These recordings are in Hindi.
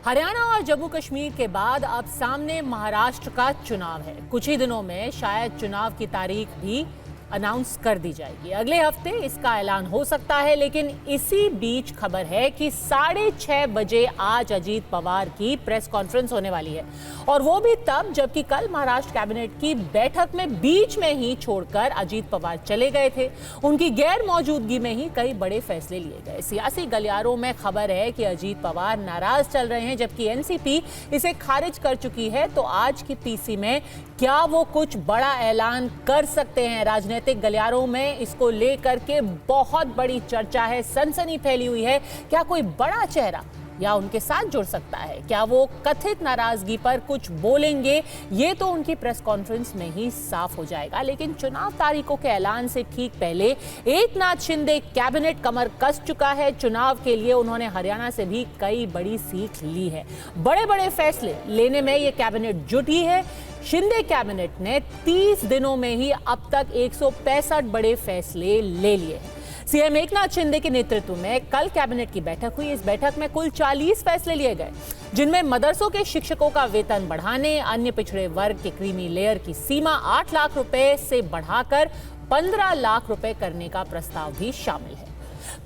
हरियाणा और जम्मू कश्मीर के बाद अब सामने महाराष्ट्र का चुनाव है। कुछ ही दिनों में शायद चुनाव की तारीख भी अनाउंस कर दी जाएगी। अगले हफ्ते इसका ऐलान हो सकता है, लेकिन इसी बीच खबर है कि 6:30 बजे आज अजीत पवार की प्रेस कॉन्फ्रेंस होने वाली है, और वो भी तब जबकि कल महाराष्ट्र कैबिनेट की बैठक में बीच में ही छोड़कर अजीत पवार चले गए थे। उनकी गैर मौजूदगी में ही कई बड़े फैसले लिए गए। सियासी गलियारों में खबर है कि अजीत पवार नाराज चल रहे हैं, जबकि एनसीपी इसे खारिज कर चुकी है। तो आज की पीसी में क्या वो कुछ बड़ा ऐलान कर सकते हैं? राजनीतिक गलियारों में इसको लेकर के बहुत बड़ी चर्चा है, सनसनी फैली हुई है। क्या कोई बड़ा चेहरा या उनके साथ जुड़ सकता है? क्या वो कथित नाराजगी पर कुछ बोलेंगे? ये तो उनकी प्रेस कॉन्फ्रेंस में ही साफ हो जाएगा। लेकिन चुनाव तारीखों के ऐलान से ठीक पहले एकनाथ शिंदे कैबिनेट कमर कस चुका है। चुनाव के लिए उन्होंने हरियाणा से भी कई बड़ी सीख ली है। बड़े बड़े फैसले लेने में ये कैबिनेट जुटी है। शिंदे कैबिनेट ने 30 दिनों में ही अब तक 165 बड़े फैसले ले लिए हैं। सीएम एकनाथ शिंदे के नेतृत्व में कल कैबिनेट की बैठक हुई। इस बैठक में कुल 40 फैसले लिए गए, जिनमें मदरसों के शिक्षकों का वेतन बढ़ाने, अन्य पिछड़े वर्ग के क्रीमी लेयर की सीमा 8 लाख रुपए से बढ़ाकर 15 लाख रुपए करने का प्रस्ताव भी शामिल है।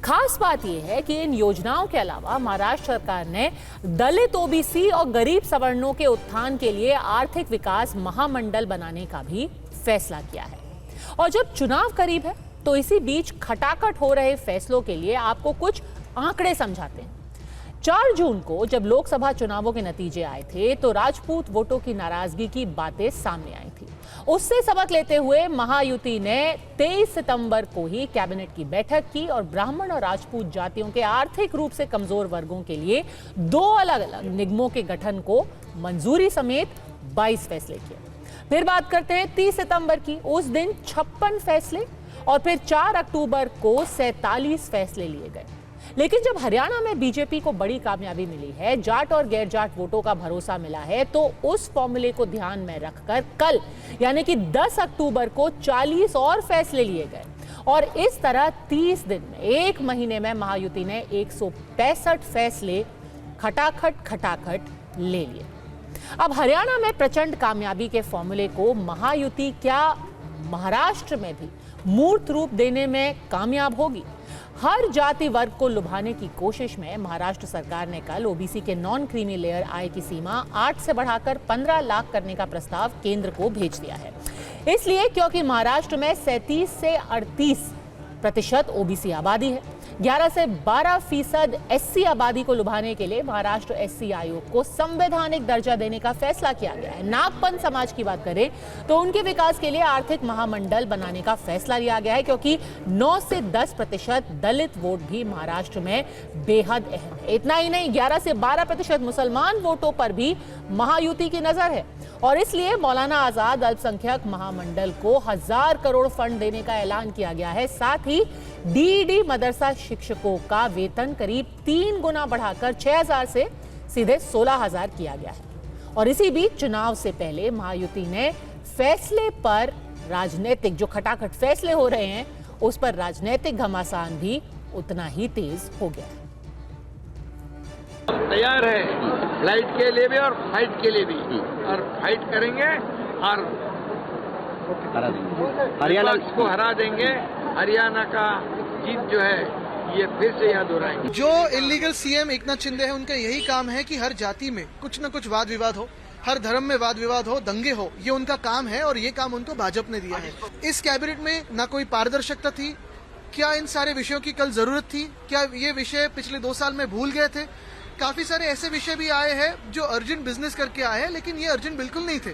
खास बात यह है कि इन योजनाओं के अलावा महाराष्ट्र सरकार ने दलित, ओबीसी और गरीब सवर्णों के उत्थान के लिए आर्थिक विकास महामंडल बनाने का भी फैसला किया है। और जब चुनाव करीब है तो इसी बीच खटाखट हो रहे फैसलों के लिए आपको कुछ आंकड़े समझाते हैं। 4 जून को जब लोकसभा चुनावों के नतीजे आए थे तो राजपूत वोटों की नाराजगी की बातें सामने आई थी। उससे सबक लेते हुए महायुति ने 23 सितंबर को ही कैबिनेट की बैठक की और ब्राह्मण और राजपूत जातियों के आर्थिक रूप से कमजोर वर्गों के लिए 2 अलग अलग निगमों के गठन को मंजूरी समेत 22 फैसले किए। फिर बात करते हैं 30 सितंबर की। उस दिन 56 फैसले और फिर 4 अक्टूबर को 47 फैसले लिए गए। लेकिन जब हरियाणा में बीजेपी को बड़ी कामयाबी मिली है, जाट और गैर जाट वोटों का भरोसा मिला है, तो उस फॉर्मूले को ध्यान में रखकर कल यानी कि 10 अक्टूबर को 40 और फैसले लिए गए। और इस तरह 30 दिन में, 1 महीने में महायुति ने 165 फैसले खटाखट ले लिए। अब हरियाणा में प्रचंड कामयाबी के फॉर्मूले को महायुति क्या महाराष्ट्र में भी मूर्त रूप देने में कामयाब होगी? हर जाति वर्ग को लुभाने की कोशिश में महाराष्ट्र सरकार ने कल ओबीसी के नॉन क्रीमी लेयर आय की सीमा 8 से बढ़ाकर 15 लाख करने का प्रस्ताव केंद्र को भेज दिया है। इसलिए क्योंकि महाराष्ट्र में 37 से 38% ओबीसी आबादी है। 11 से 12% एससी आबादी को लुभाने के लिए महाराष्ट्र एससी आयोग को संवैधानिक दर्जा देने का फैसला किया गया है। नागपंथ समाज की बात करें तो उनके विकास के लिए आर्थिक महामंडल बनाने का फैसला लिया गया है, क्योंकि 9 से 10% दलित वोट भी महाराष्ट्र में बेहद अहम है। इतना ही नहीं, 11 से 12% मुसलमान वोटों पर भी महायुति की नजर है, और इसलिए मौलाना आजाद अल्पसंख्यक महामंडल को 1000 करोड़ फंड देने का ऐलान किया गया है। साथ ही डीईडी मदरसा शिक्षकों का वेतन करीब 3 गुना बढ़ाकर 6000 से सीधे 16000 किया गया है। और इसी बीच चुनाव से पहले महायुति ने फैसले पर राजनीतिक, जो खटाखट फैसले हो रहे हैं, उस पर राजनीतिक घमासान भी उतना ही तेज हो गया है। तैयार है फ्लाइट के लिए भी और फाइट के लिए भी, और फाइट करेंगे और हरियाणा को हरा देंगे। हरियाणा का जीत जो है ये फिर से याद हो रहा है। जो इलीगल सीएम एकनाथ शिंदे है, उनका यही काम है कि हर जाति में कुछ न कुछ वाद विवाद हो, हर धर्म में वाद विवाद हो, दंगे हो, ये उनका काम है, और ये काम उनको भाजपा ने दिया है। इस कैबिनेट में ना कोई पारदर्शिता थी। क्या इन सारे विषयों की कल जरूरत थी? क्या ये विषय पिछले 2 साल में भूल गए थे? काफी सारे ऐसे विषय भी आए हैं जो अर्जेंट बिजनेस करके आए हैं, लेकिन ये अर्जेंट बिल्कुल नहीं थे,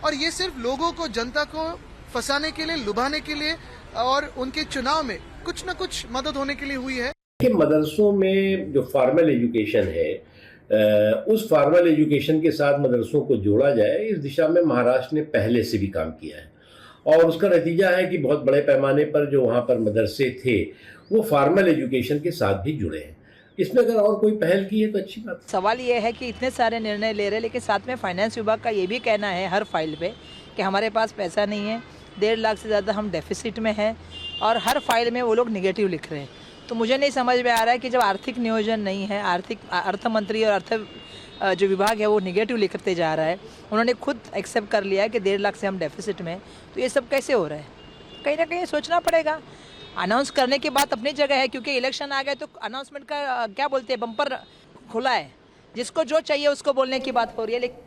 और ये सिर्फ लोगों को, जनता को फंसाने के लिए, लुभाने के लिए और उनके चुनाव में कुछ न कुछ मदद होने के लिए हुई है। कि मदरसों में जो फॉर्मल एजुकेशन है, उस फॉर्मल एजुकेशन के साथ मदरसों को जोड़ा जाए, इस दिशा में महाराष्ट्र ने पहले से भी काम किया है, और उसका नतीजा है कि बहुत बड़े पैमाने पर जो वहाँ पर मदरसे थे वो फॉर्मल एजुकेशन के साथ भी जुड़े हैं। इसमें अगर और कोई पहल की है तो अच्छी बात है। सवाल ये है कि इतने सारे निर्णय ले रहे हैं, लेकिन साथ में फाइनेंस विभाग का ये भी कहना है हर फाइल पे कि हमारे पास पैसा नहीं है, 1.5 लाख से ज़्यादा हम डेफिसिट में हैं, और हर फाइल में वो लोग निगेटिव लिख रहे हैं। तो मुझे नहीं समझ में आ रहा है कि जब आर्थिक नियोजन नहीं है, अर्थ मंत्री और अर्थ जो विभाग है वो निगेटिव लिखते जा रहा है। उन्होंने खुद एक्सेप्ट कर लिया है कि 1.5 लाख से हम डेफिसिट में हैं। तो ये सब कैसे हो रहा है? कहीं ना कहीं सोचना पड़ेगा। अनाउंस करने की बात अपनी जगह है, क्योंकि इलेक्शन आ गए तो अनाउंसमेंट का क्या बोलते हैं, बम्पर खुला है, जिसको जो चाहिए उसको बोलने की बात हो रही है। लेकिन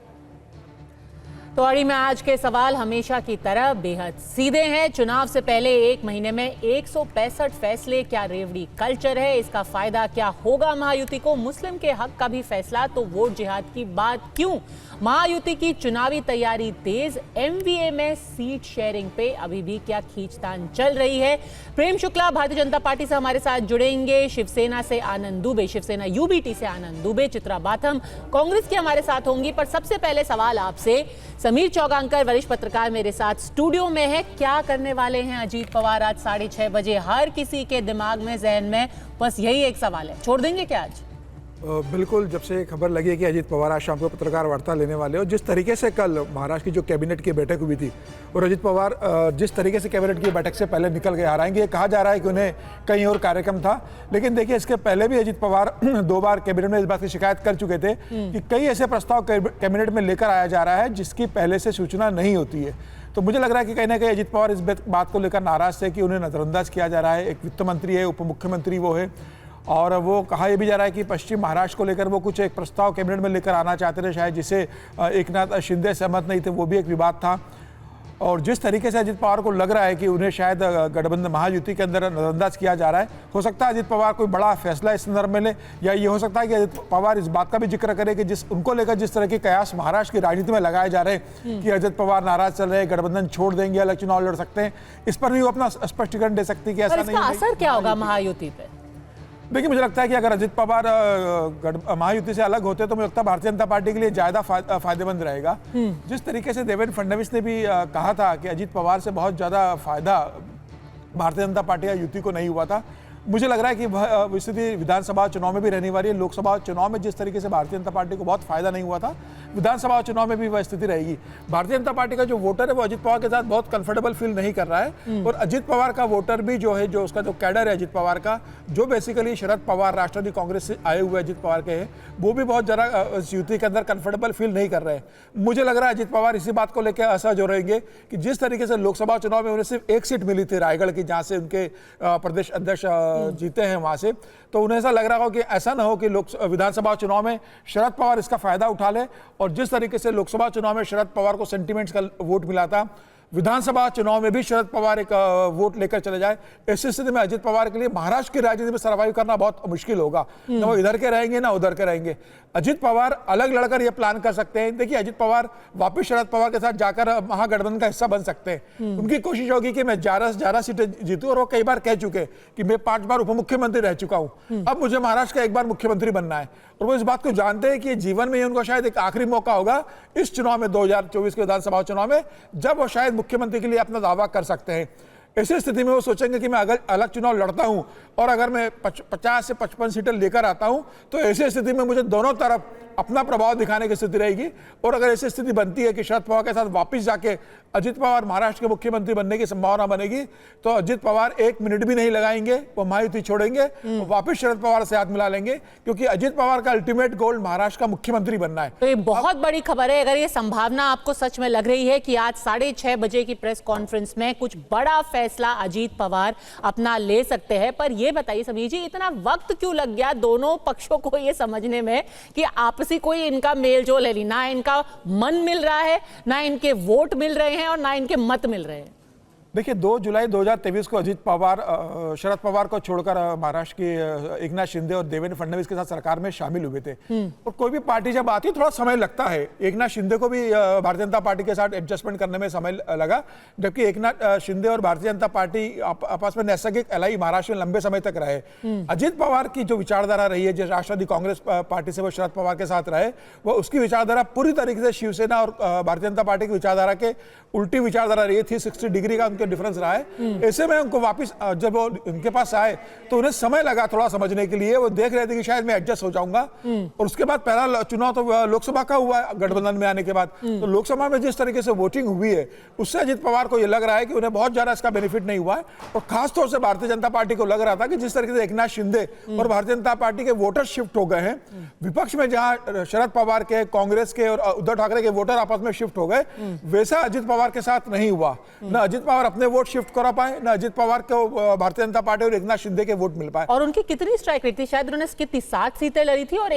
तो अड़ी में आज के सवाल हमेशा की तरह बेहद सीधे हैं। चुनाव से पहले 1 महीने में 165 फैसले, क्या रेवड़ी कल्चर है? इसका फायदा क्या होगा महायुति को? मुस्लिम के हक का भी फैसला, तो वोट जिहाद की बात क्यों? महायुति की चुनावी तैयारी तेज, एमवीए में सीट शेयरिंग पे अभी भी क्या खींचतान चल रही है? प्रेम शुक्ला भारतीय जनता पार्टी से हमारे साथ जुड़ेंगे, शिवसेना से आनंद दुबे, शिवसेना यूबीटी से आनंद दुबे, चित्रा बाथम कांग्रेस की हमारे साथ होंगी। पर सबसे पहले सवाल आपसे, समीर चौगांकर वरिष्ठ पत्रकार मेरे साथ स्टूडियो में है। क्या करने वाले हैं अजीत पवार आज 6:30 बजे? हर किसी के दिमाग में, जहन में बस यही एक सवाल है, छोड़ देंगे क्या आज? बिल्कुल, जब से खबर लगी है कि अजीत पवार आज शाम को पत्रकार वार्ता लेने वाले, और जिस तरीके से कल महाराष्ट्र की जो कैबिनेट की बैठक हुई थी और अजीत पवार जिस तरीके से कैबिनेट की बैठक से पहले निकल गए, हालांकि ये कहा जा रहा है कि उन्हें कहीं और कार्यक्रम था, लेकिन देखिए इसके पहले भी अजीत पवार 2 बार कैबिनेट में इस बात की शिकायत कर चुके थे कि कई ऐसे प्रस्ताव कैबिनेट में लेकर आया जा रहा है जिसकी पहले से सूचना नहीं होती है। तो मुझे लग रहा है कि कहीं ना कहीं अजीत पवार इस बात को लेकर नाराज थे कि उन्हें नजरअंदाज किया जा रहा है। एक वित्त मंत्री है, उप मुख्यमंत्री वो है, और वो कहा यह भी जा रहा है कि पश्चिम महाराष्ट्र को लेकर वो कुछ एक प्रस्ताव कैबिनेट में लेकर आना चाहते थे, शायद जिसे एकनाथ शिंदे सहमत नहीं थे, वो भी एक विवाद था। और जिस तरीके से अजीत पवार को लग रहा है कि उन्हें शायद गठबंधन महायुति के अंदर नजरअंदाज किया जा रहा है, हो सकता है अजीत पवार कोई बड़ा फैसला इस संदर्भ में ले, या ये हो सकता है कि अजीत पवार इस बात का भी जिक्र करे कि उनको लेकर जिस तरह के कयास महाराष्ट्र की राजनीति में लगाए जा रहे हैं कि अजीत पवार नाराज चल रहे हैं, गठबंधन छोड़ देंगे, अलग चुनाव लड़ सकते हैं, इस पर भी वो अपना स्पष्टीकरण दे सकती है कि ऐसा नहीं है। असर क्या होगा महायुति पे? देखिए, मुझे लगता है कि अगर अजीत पवार महायुति से अलग होते तो मुझे लगता है भारतीय जनता पार्टी के लिए ज्यादा फायदेमंद रहेगा। जिस तरीके से देवेंद्र फडणवीस ने भी कहा था कि अजीत पवार से बहुत ज्यादा फायदा भारतीय जनता पार्टी या युति को नहीं हुआ था, मुझे लग रहा है कि वह स्थिति विधानसभा चुनाव में भी रहने वाली है। लोकसभा चुनाव में जिस तरीके से भारतीय जनता पार्टी को बहुत फायदा नहीं हुआ था, विधानसभा चुनाव में भी वह स्थिति रहेगी। भारतीय जनता पार्टी का जो वोटर है वो अजीत पवार के साथ बहुत कंफर्टेबल फील नहीं कर रहा है, और अजीत पवार का वोटर भी जो है, जो उसका जो कैडर है अजीत पवार का, जो बेसिकली शरद पवार राष्ट्रवादी कांग्रेस से आए हुए अजीत पवार के हैं, वो भी बहुत जरा इस युति के अंदर कंफर्टेबल फील नहीं कर रहे हैं। मुझे लग रहा है अजीत पवार इसी बात को लेकर असहज हो रहेंगे कि जिस तरीके से लोकसभा चुनाव में उन्हें सिर्फ 1 सीट मिली थी रायगढ़ की, जहां से उनके प्रदेश अध्यक्ष जीते हैं वहां से, तो उन्हें ऐसा लग रहा हो कि ऐसा ना हो कि विधानसभा चुनाव में शरद पवार इसका फायदा उठा ले, और जिस तरीके से लोकसभा चुनाव में शरद पवार को सेंटीमेंट्स का वोट मिला था, विधानसभा चुनाव में भी शरद पवार एक वोट लेकर चले जाए। ऐसी स्थिति में अजीत पवार के लिए महाराष्ट्र की राजनीति में सर्वाइव करना बहुत मुश्किल होगा। ना वो इधर के रहेंगे ना उधर के रहेंगे। अजीत पवार अलग लड़कर ये प्लान कर सकते हैं। देखिए, अजीत पवार वापस शरद पवार के साथ जाकर महागठबंधन का हिस्सा बन सकते हैं। उनकी कोशिश होगी कि मैं 11 सीटें जीतूं, और वो कई बार कह चुके कि मैं 5 बार उप मुख्यमंत्री रह चुका हूं, अब मुझे महाराष्ट्र का 1 बार मुख्यमंत्री बनना है। और वो इस बात को जानते हैं कि जीवन में उनका शायद एक आखिरी मौका होगा इस चुनाव में, 2024 के विधानसभा चुनाव में, जब वो शायद मुख्यमंत्री के लिए अपना दावा कर सकते हैं। ऐसी स्थिति में वो सोचेंगे कि मैं अगर अलग चुनाव लड़ता हूं और अगर मैं 50 से 55 सीटें लेकर आता हूं, तो ऐसी स्थिति में मुझे दोनों तरफ अपना प्रभाव दिखाने की स्थिति रहेगी। और अगर ऐसी स्थिति बनती है कि शरद पवार के साथ वापस जाके अजीत पवार महाराष्ट्र के मुख्यमंत्री बनने की संभावना बनेगी, तो अजीत पवार 1 मिनट भी नहीं लगाएंगे, वो महायुति छोड़ेंगे, वो वापस शरद पवार से हाथ मिला लेंगे, क्योंकि अजीत पवार का अल्टीमेट गोल महाराष्ट्र का मुख्यमंत्री बनना है। तो ये बहुत बड़ी खबर है। अगर ये संभावना आपको सच में लग रही है कि आज 6:30 बजे की प्रेस कॉन्फ्रेंस में कुछ बड़ा फैसला अजीत पवार अपना ले सकते हैं, पर ये बताइए समीर जी, इतना वक्त क्यों लग गया दोनों पक्षों को ये समझने में कि आपसी कोई इनका मेलजोल है? ना इनका मन मिल रहा है, ना इनके वोट मिल रहे हैं, और ना इनके मत मिल रहे हैं। देखिए, 2 जुलाई 2023 को अजीत पवार शरद पवार को छोड़कर महाराष्ट्र के एकनाथ शिंदे और देवेंद्र फडणवीस के साथ सरकार में शामिल हुए थे। और कोई भी पार्टी जब आती है थोड़ा समय लगता है। एकनाथ शिंदे को भी भारतीय जनता पार्टी के साथ एडजस्टमेंट करने में समय लगा, जबकि एकनाथ शिंदे और भारतीय जनता पार्टी आपस में नैसर्गिक एलाई महाराष्ट्र में लंबे समय तक रहे। अजीत पवार की जो विचारधारा रही है, जो राष्ट्रवादी कांग्रेस पार्टी से वो शरद पवार के साथ रहे, वो उसकी विचारधारा पूरी तरीके से शिवसेना और भारतीय जनता पार्टी की विचारधारा के उल्टी विचारधारा रही थी। 60 डिग्री का उनके डिफरेंस रहा है। ऐसे में उनको वापस जब वो उनके पास आए तो उन्हें समय लगा थोड़ा समझने के लिए, वो देख रहे थे कि शायद मैं एडजस्ट हो जाऊंगा। और उसके बाद पहला चुनाव तो लोकसभा का हुआ गठबंधन में आने के बाद, तो लोकसभा में जिस तरीके से वोटिंग हुई है उससे अजित पवार को ये लग रहा है कि उन्हें बहुत ज्यादा इसका बेनिफिट नहीं हुआ है। और खासतौर से भारतीय जनता पार्टी को लग रहा था कि जिस तरीके से एकनाथ शिंदे और भारतीय जनता पार्टी के वोटर शिफ्ट हो गए हैं, विपक्ष में जहां शरद पवार के, कांग्रेस के और उद्धव ठाकरे के वोटर आपस में शिफ्ट हो गए, वैसा अजित पवार के साथ नहीं हुआ। न अजित पवार अपने वोट शिफ्ट करा पाए, न अजित पवार को भारतीय जनता पार्टी और एकनाथ शिंदे के वोट मिल पाए। और उनकी कितनी स्ट्राइक रेट थी? शायद उन्होंने कितनी 7 सीटें लड़ी थी और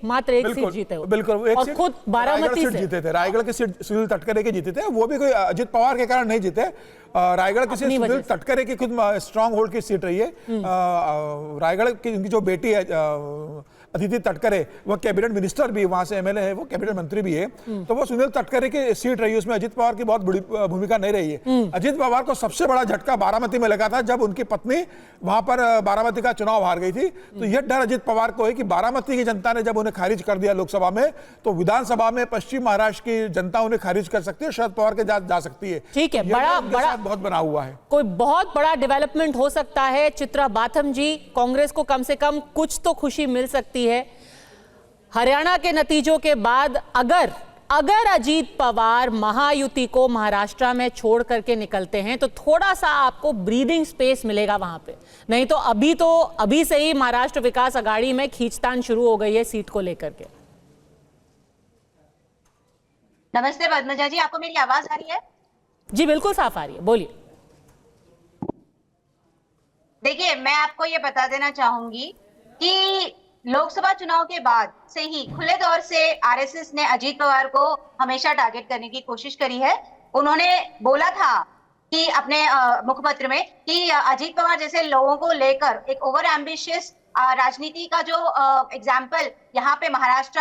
मात्र एक सीट जीते हो। बिल्कुल, एक सीट खुद बारामती से जीते थे। रायगढ़ की सीट सुनील तटकरे के जीते थे, वो भी कोई अजित पवार के कारण नहीं जीते। रायगढ़ की सीट सुनील तटकरे की खुद स्ट्रांग होल्ड की सीट रही है। रायगढ़ की उनकी जो बेटी है अदिति तटकरे, वो कैबिनेट मिनिस्टर भी, वहां से एमएलए है, वो कैबिनेट मंत्री भी है, तो वो सुनील तटकरे की सीट रही है, उसमें अजित पवार की बहुत बड़ी भूमिका नहीं रही है। अजित पवार को सबसे बड़ा झटका बारामती में लगा था जब उनकी पत्नी वहां पर बारामती का चुनाव हार गई थी। तो यह डर अजित पवार को है कि बारामती की जनता ने जब उन्हें खारिज कर दिया लोकसभा में, तो विधानसभा में पश्चिम महाराष्ट्र की जनता उन्हें खारिज कर सकती है, शरद पवार के जा सकती है। ठीक है, बड़ा बहुत बना हुआ है, कोई बहुत बड़ा डेवलपमेंट हो सकता है। चित्रा बाथम जी, कांग्रेस को कम से कम कुछ तो खुशी मिल सकती है हरियाणा के नतीजों के बाद। अगर अजीत पवार महायुति को महाराष्ट्र में छोड़ करके निकलते हैं तो थोड़ा सा आपको ब्रीदिंग स्पेस मिलेगा वहां पे, नहीं तो अभी से ही महाराष्ट्र विकास अघाड़ी में खींचतान शुरू हो गई है सीट को लेकर के। नमस्ते पद्मजा जी, आपको मेरी आवाज आ रही है? जी बिल्कुल साफ आ रही है, बोलिए। देखिए, मैं आपको ये बता देना चाहूंगी कि लोकसभा चुनाव के बाद से ही खुले तौर से आरएसएस ने अजीत पवार को हमेशा टारगेट करने की कोशिश करी है। उन्होंने बोला था कि अपने मुखपत्र में कि अजीत पवार जैसे लोगों को लेकर एक ओवर एम्बिशियस राजनीति का जो एग्जाम्पल यहाँ पे महाराष्ट्र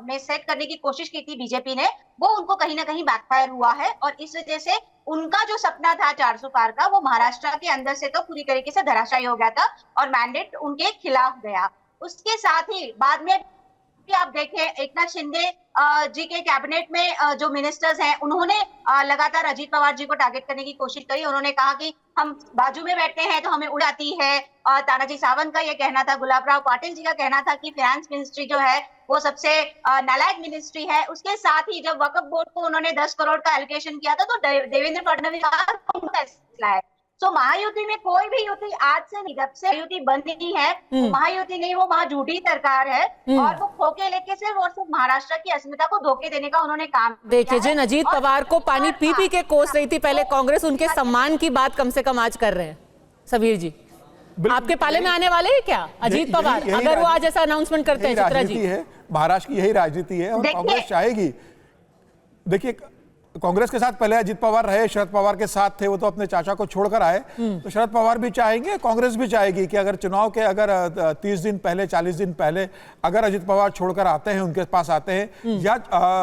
में सेट करने की कोशिश की थी बीजेपी ने, वो उनको कहीं ना कहीं बैकफायर हुआ है। और इस वजह से उनका जो सपना था 400 पार का, वो महाराष्ट्र के अंदर से तो पूरी तरीके से धराशायी हो गया था और मैंडेट उनके खिलाफ गया। उसके साथ ही बाद में आप देखें, एकनाथ शिंदे जी के कैबिनेट में जो मिनिस्टर्स हैं, उन्होंने लगातार अजीत पवार जी को टारगेट करने की कोशिश करी। उन्होंने कहा कि हम बाजू में बैठते हैं तो हमें उड़ाती है। तानाजी सावंत का ये कहना था, गुलाबराव पाटिल जी का कहना था कि फाइनेंस मिनिस्ट्री जो है वो सबसे नालायक मिनिस्ट्री है। उसके साथ ही जब वक्फ बोर्ड को उन्होंने 10 करोड़ का एलोकेशन किया था तो देवेंद्र फडणवीस का फैसला है। तो महायुति में कोई भी युति आज से नहीं, जब से युति बनी है, महायुति नहीं, वो वहां झूठी सरकार है और वो खोके लेके सिर्फ और सिर्फ महाराष्ट्र की अस्मिता को धोखे देने का उन्होंने काम। देखिए, जिन अजीत पवार को पानी पी पी के कोस रही थी पहले कांग्रेस, उनके सम्मान की बात कम से कम आज कर रहे हैं। समीर जी, आपके पाले में आने वाले हैं क्या अजीत पवार, अगर वो आज ऐसा अनाउंसमेंट करते हैं? चित्रा जी, महाराष्ट्र की यही राजनीति है और कांग्रेस चाहेगी। देखिए, कांग्रेस के साथ पहले अजीत पवार रहे, शरद पवार के साथ थे, वो तो अपने चाचा को छोड़कर आए, तो शरद पवार भी चाहेंगे, कांग्रेस भी चाहेगी कि अगर चुनाव के 30 दिन पहले, 40 दिन पहले अगर अजीत पवार छोड़कर आते हैं, उनके पास आते हैं या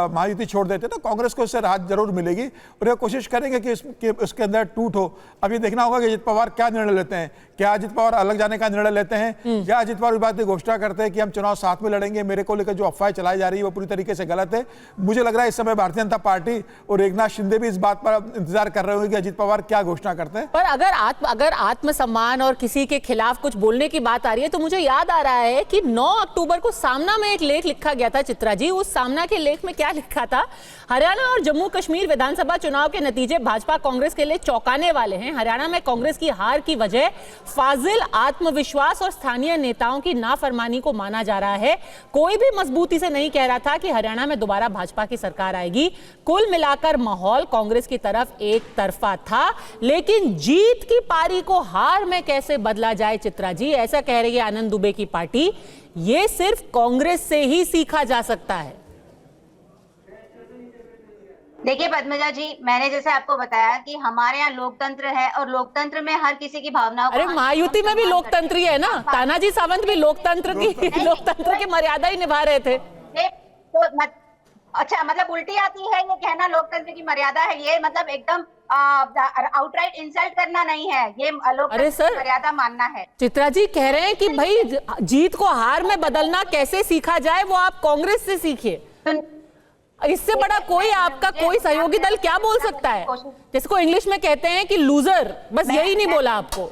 महायुति छोड़ देते हैं, तो कांग्रेस को इससे राहत जरूर मिलेगी और ये कोशिश करेंगे कि उसके अंदर टूट हो। अभी देखना होगा कि अजीत पवार क्या निर्णय लेते हैं। क्या अजीत पवार अलग जाने का निर्णय लेते हैं या अजीत पवार इस बात की घोषणा करते हैं कि हम चुनाव साथ में लड़ेंगे? मेरे को लेकर जो अफवाह चलाई जा रही है वो पूरी तरीके से गलत है। मुझे लग रहा है इस समय भारतीय जनता पार्टी और एकनाथ शिंदे भी इस बात पर इंतजार कर रहे होंगे कि अजीत पवार क्या घोषणा करते हैं। पर अगर आत्मसम्मान और किसी के खिलाफ कुछ बोलने की बात आ रही है तो मुझे याद आ रहा है कि 9 अक्टूबर को सामना में एक लेख लिखा गया था। चित्रा जी, उस सामना के लेख में क्या लिखा था? हरियाणा और जम्मू कश्मीर विधानसभा चुनाव के नतीजे भाजपा कांग्रेस के लिए चौंकाने वाले हैं। हरियाणा में कांग्रेस की हार की वजह फाजिल आत्मविश्वास और स्थानीय नेताओं की नाफरमानी को माना जा रहा है। कोई भी मजबूती से नहीं कह रहा था कि हरियाणा में दोबारा भाजपा की सरकार आएगी। कुल मिलाकर माहौल कांग्रेस की तरफ एक तरफा था, लेकिन जीत की पारी को हार में कैसे बदला जाए? चित्रा जी, ऐसा कह रही है आनंद दुबे की पार्टी, ये सिर्फ कांग्रेस से ही सीखा जा सकता है। देखिए पद्मजा जी, मैंने जैसे आपको बताया कि हमारे यहाँ लोकतंत्र है और लोकतंत्र में हर किसी की भावनाओं। अरे महायुति में भी लोकतंत्र ही है ना, तानाजी सावंत भी लोकतंत्र की मर्यादा ही निभा रहे थे। तो अच्छा, मतलब उल्टी आती है ये कहना लोकतंत्र की मर्यादा है, ये मतलब एकदम आउटराइट इंसल्ट करना नहीं है, ये लोकतंत्र की मर्यादा मानना है। चित्रा जी कह रहे हैं कि भाई जीत को हार में बदलना कैसे सीखा जाए, वो आप कांग्रेस से सीखिए। इससे बड़ा कोई आपका कोई सहयोगी दल क्या बोल सकता है, जिसको इंग्लिश में कहते हैं कि लूजर, बस यही नहीं बोला आपको।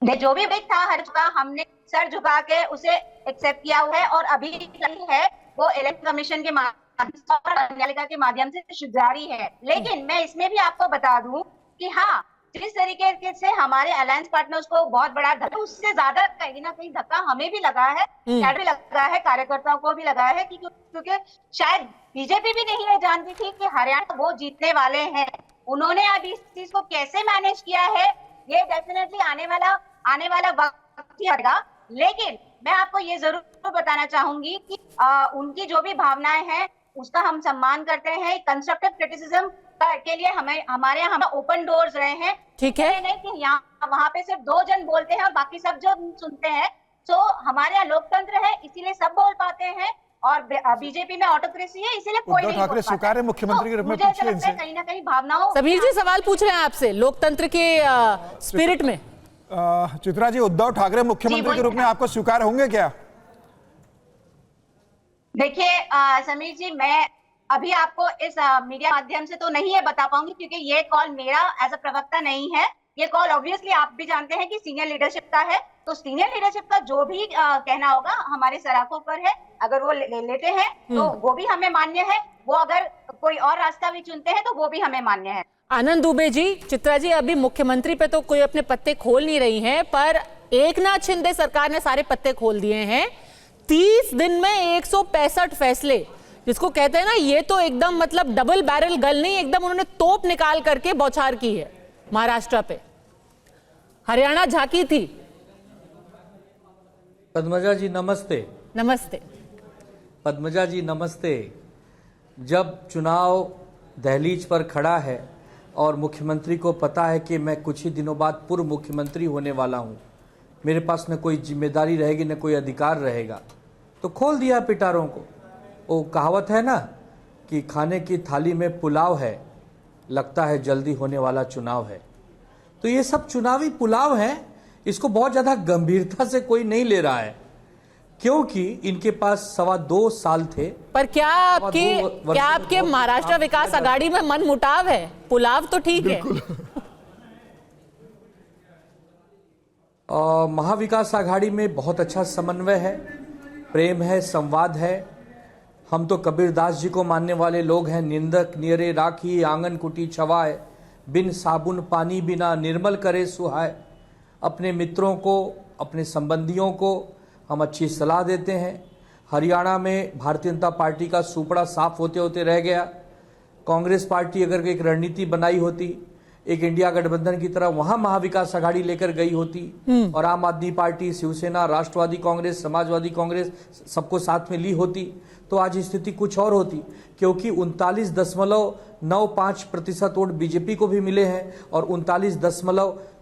जो भी बिग था हर चुका, हमने सर झुका के उसे एक्सेप्ट किया हुआ है और अभी है वो इलेक्शन कमीशन के न्यायालय के माध्यम से जारी है। लेकिन मैं इसमें भी आपको बता दूं कि हाँ, जिस तरीके से हमारे अलायंस पार्टनर्स को बहुत बड़ा धक्का, उससे ज्यादा कहीं ना कहीं धक्का हमें भी लगा है, भी लगा है, कार्यकर्ताओं को भी लगा है, क्योंकि शायद बीजेपी भी नहीं ये जानती थी कि हरियाणा वो जीतने वाले हैं। उन्होंने अब इस चीज को कैसे मैनेज किया है, ये डेफिनेटली आने वाला वक्त ही आएगा। लेकिन मैं आपको ये जरूर बताना चाहूंगी कि उनकी जो भी भावनाएं हैं उसका हम सम्मान करते हैं। कंस्ट्रक्टिव क्रिटिसिज्म के लिए हमारे यहाँ ओपन डोर्स रहे हैं। ठीक है, नहीं कि यहाँ वहाँ पे सिर्फ 2 जन बोलते हैं और बाकी सब जो सुनते हैं। तो हमारे यहाँ लोकतंत्र है, इसीलिए सब बोल पाते हैं, और बीजेपी में ऑटोक्रेसी है, इसीलिए कोई नहीं बोल पाता। स्वीकार है मुख्यमंत्री के रूप में, मुझे लगता है कहीं ना कहीं भावनाओं। समीर जी सवाल पूछ रहे हैं आपसे लोकतंत्र के स्पिरिट में। चित्रा जी, उद्धव ठाकरे मुख्यमंत्री के रूप में आपको स्वीकार होंगे क्या? देखिए समीर जी, मैं अभी आपको इस मीडिया माध्यम से तो नहीं है बता पाऊंगी, क्योंकि ये कॉल मेरा एज अ प्रवक्ता नहीं है। ये कॉल ऑब्वियसली आप भी जानते हैं कि सीनियर लीडरशिप का है, तो सीनियर लीडरशिप का जो भी कहना होगा हमारे सराखों पर है। अगर वो लेते हैं तो वो भी हमें मान्य है, वो अगर कोई और रास्ता भी चुनते हैं तो वो भी हमें मान्य है। आनंद दुबे जी, चित्रा जी अभी मुख्यमंत्री पे तो कोई अपने पत्ते खोल नहीं रही हैं, पर एकनाथ शिंदे सरकार ने सारे पत्ते खोल दिए हैं। 30 दिन में 165 फैसले, जिसको कहते हैं ना, ये तो एकदम मतलब डबल बैरल गन नहीं, एकदम उन्होंने तोप निकाल करके बौछार की है महाराष्ट्र पे। हरियाणा झांकी थी। पद्मजा जी नमस्ते। नमस्ते। पद्मजा जी नमस्ते। जब चुनाव दहलीज पर खड़ा है और मुख्यमंत्री को पता है कि मैं कुछ ही दिनों बाद पूर्व मुख्यमंत्री होने वाला हूं, मेरे पास न कोई जिम्मेदारी रहेगी न कोई अधिकार रहेगा, तो खोल दिया पिटारों को। वो कहावत है ना कि खाने की थाली में पुलाव है, लगता है जल्दी होने वाला चुनाव है। तो ये सब चुनावी पुलाव है, इसको बहुत ज़्यादा गंभीरता से कोई नहीं ले रहा है, क्योंकि इनके पास 2.25 साल थे। पर क्या आपके महाराष्ट्र विकास आघाड़ी में मन मुटाव है? पुलाव तो ठीक है। महाविकास आघाड़ी में बहुत अच्छा समन्वय है, प्रेम है, संवाद है। हम तो कबीरदास जी को मानने वाले लोग हैं। निंदक नियरे राखी आंगन कुटी छवाए, बिन साबुन पानी बिना निर्मल करे सुहाए। अपने मित्रों को, अपने संबंधियों को हम अच्छी सलाह देते हैं। हरियाणा में भारतीय जनता पार्टी का सुपड़ा साफ होते होते रह गया। कांग्रेस पार्टी अगर एक रणनीति बनाई होती, एक इंडिया गठबंधन की तरह वहां महाविकास आघाड़ी लेकर गई होती, और आम आदमी पार्टी, शिवसेना, राष्ट्रवादी कांग्रेस, समाजवादी कांग्रेस सबको साथ में ली होती, तो आज स्थिति कुछ और होती। क्योंकि 39.95% वोट बीजेपी को भी मिले हैं और 39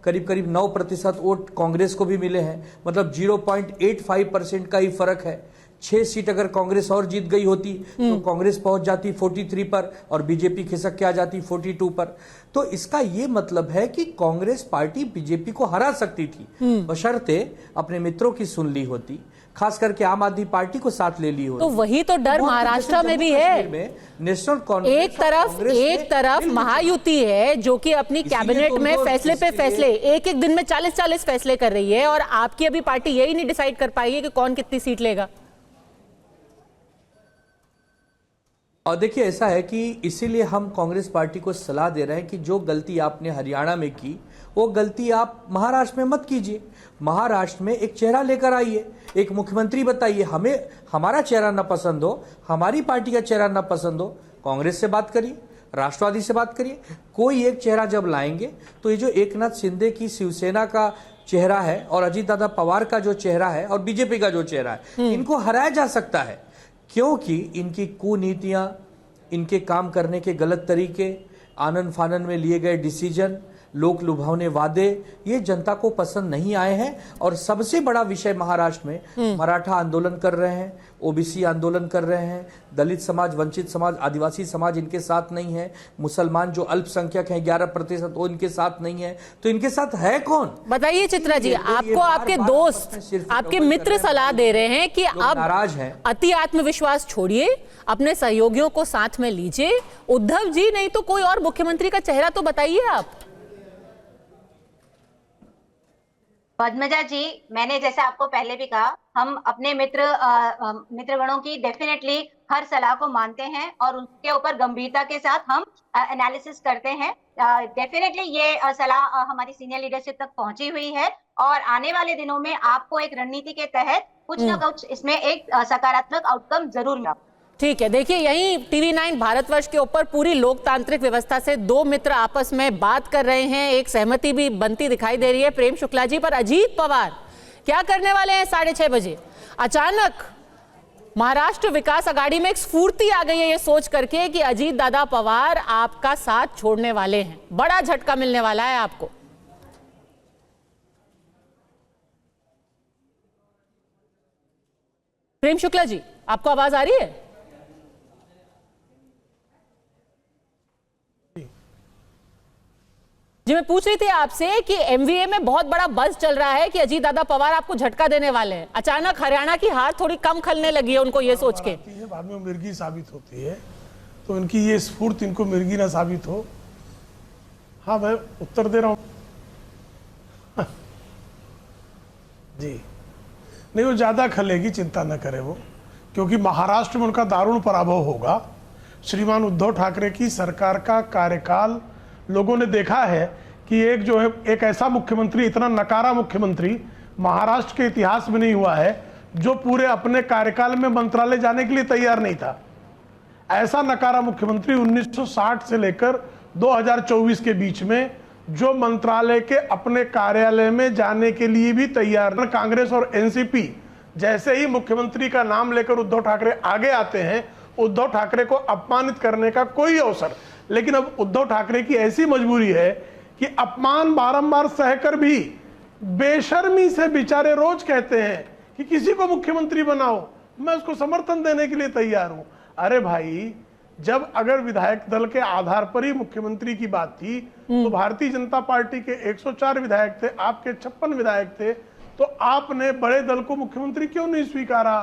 करीब 9% वोट कांग्रेस को भी मिले हैं। मतलब 0.85% का ही फर्क है। 6 सीट अगर कांग्रेस और जीत गई होती तो कांग्रेस पहुंच जाती 43 पर और बीजेपी खिसक के आ जाती 42 पर। तो इसका ये मतलब है कि कांग्रेस पार्टी बीजेपी को हरा सकती थी, बशर्ते अपने मित्रों की सुन ली होती, खास करके आम आदमी पार्टी को साथ ले ली होती। तो वही तो डर महाराष्ट्र में भी है। नेशनल कांग्रेस एक तरफ महायुति है जो कि अपनी कैबिनेट में फैसले पे फैसले, एक दिन में 40 फैसले कर रही है, और आपकी अभी पार्टी यही नहीं डिसाइड कर पाई है कि कौन कितनी सीट लेगा। और देखिए, ऐसा है कि इसीलिए हम कांग्रेस पार्टी को सलाह दे रहे हैं कि जो गलती आपने हरियाणा में की, वो गलती आप महाराष्ट्र में मत कीजिए। महाराष्ट्र में एक चेहरा लेकर आइए, एक मुख्यमंत्री बताइए। हमें हमारा चेहरा ना पसंद हो, हमारी पार्टी का चेहरा ना पसंद हो, कांग्रेस से बात करिए, राष्ट्रवादी से बात करिए। कोई एक चेहरा जब लाएंगे तो ये जो एकनाथ शिंदे की शिवसेना का चेहरा है और अजीत दादा पवार का जो चेहरा है और बीजेपी का जो चेहरा है, इनको हराया जा सकता है। क्योंकि इनकी कुनीतियां, इनके काम करने के गलत तरीके, आनन फानन में लिए गए डिसीजन, लोक लुभावने वादे, ये जनता को पसंद नहीं आए हैं। और सबसे बड़ा विषय महाराष्ट्र में मराठा आंदोलन कर रहे हैं, ओबीसी आंदोलन कर रहे हैं, दलित समाज, वंचित समाज, आदिवासी समाज इनके साथ नहीं है, मुसलमान जो अल्पसंख्यक हैं 11% वो इनके साथ नहीं है, तो इनके साथ है कौन? बताइए चित्रा जी, आपको आपके दोस्त, आपके मित्र सलाह दे रहे हैं कि अब नाराज हैं। अति आत्मविश्वास छोड़िए, अपने सहयोगियों को साथ में लीजिए। उद्धव जी नहीं तो कोई और मुख्यमंत्री का चेहरा तो बताइए आप। पद्मजा जी, मैंने जैसे आपको पहले भी कहा, हम अपने मित्रगणों की डेफिनेटली हर सलाह को मानते हैं और उनके ऊपर गंभीरता के साथ हम एनालिसिस करते हैं। डेफिनेटली ये सलाह हमारी सीनियर लीडरशिप तक पहुंची हुई है और आने वाले दिनों में आपको एक रणनीति के तहत कुछ ना कुछ इसमें एक सकारात्मक आउटकम जरूर मिला। ठीक है, देखिए यही TV9 भारतवर्ष के ऊपर पूरी लोकतांत्रिक व्यवस्था से दो मित्र आपस में बात कर रहे हैं, एक सहमति भी बनती दिखाई दे रही है प्रेम शुक्ला जी। पर अजीत पवार क्या करने वाले हैं 6:30 बजे? अचानक महाराष्ट्र विकास अघाड़ी में एक स्फूर्ति आ गई है ये सोच करके कि अजीत दादा पवार आपका साथ छोड़ने वाले हैं। बड़ा झटका मिलने वाला है आपको। प्रेम शुक्ला जी, आपको आवाज आ रही है? जी, मैं पूछ रही थी आपसे कि एमवीए में बहुत बड़ा बज़ चल रहा है कि अजीत दादा पवार आपको झटका देने वाले हैं। अचानक हरियाणा की हार थोड़ी कम खलने लगी है उनको ये सोच के। बाद में मिर्गी साबित होती है, तो इनकी ये स्फूर्ति इनको मिर्गी ना साबित हो। हाँ, मैं उत्तर दे रहा हूं। जी नहीं, वो ज्यादा खलेगी, चिंता न करे वो, क्योंकि महाराष्ट्र में उनका दारुण पराभव होगा। श्रीमान उद्धव ठाकरे की सरकार का कार्यकाल लोगों ने देखा है कि एक जो है एक ऐसा मुख्यमंत्री, इतना नकारा मुख्यमंत्री महाराष्ट्र के इतिहास में नहीं हुआ है, जो पूरे अपने कार्यकाल में मंत्रालय जाने के लिए तैयार नहीं था। ऐसा नकारा मुख्यमंत्री 1960 से लेकर 2024 के बीच में जो मंत्रालय के अपने कार्यालय में जाने के लिए भी तैयार। कांग्रेस और एनसीपी जैसे ही मुख्यमंत्री का नाम लेकर उद्धव ठाकरे आगे आते हैं, उद्धव ठाकरे को अपमानित करने का कोई अवसर। लेकिन अब उद्धव ठाकरे की ऐसी मजबूरी है कि अपमान बारंबार सहकर भी बेशर्मी से बेचारे रोज कहते हैं कि किसी को मुख्यमंत्री बनाओ, मैं उसको समर्थन देने के लिए तैयार हूं। अरे भाई, जब अगर विधायक दल के आधार पर ही मुख्यमंत्री की बात थी तो भारतीय जनता पार्टी के 104 विधायक थे, आपके 56 विधायक थे, तो आपने बड़े दल को मुख्यमंत्री क्यों नहीं स्वीकारा?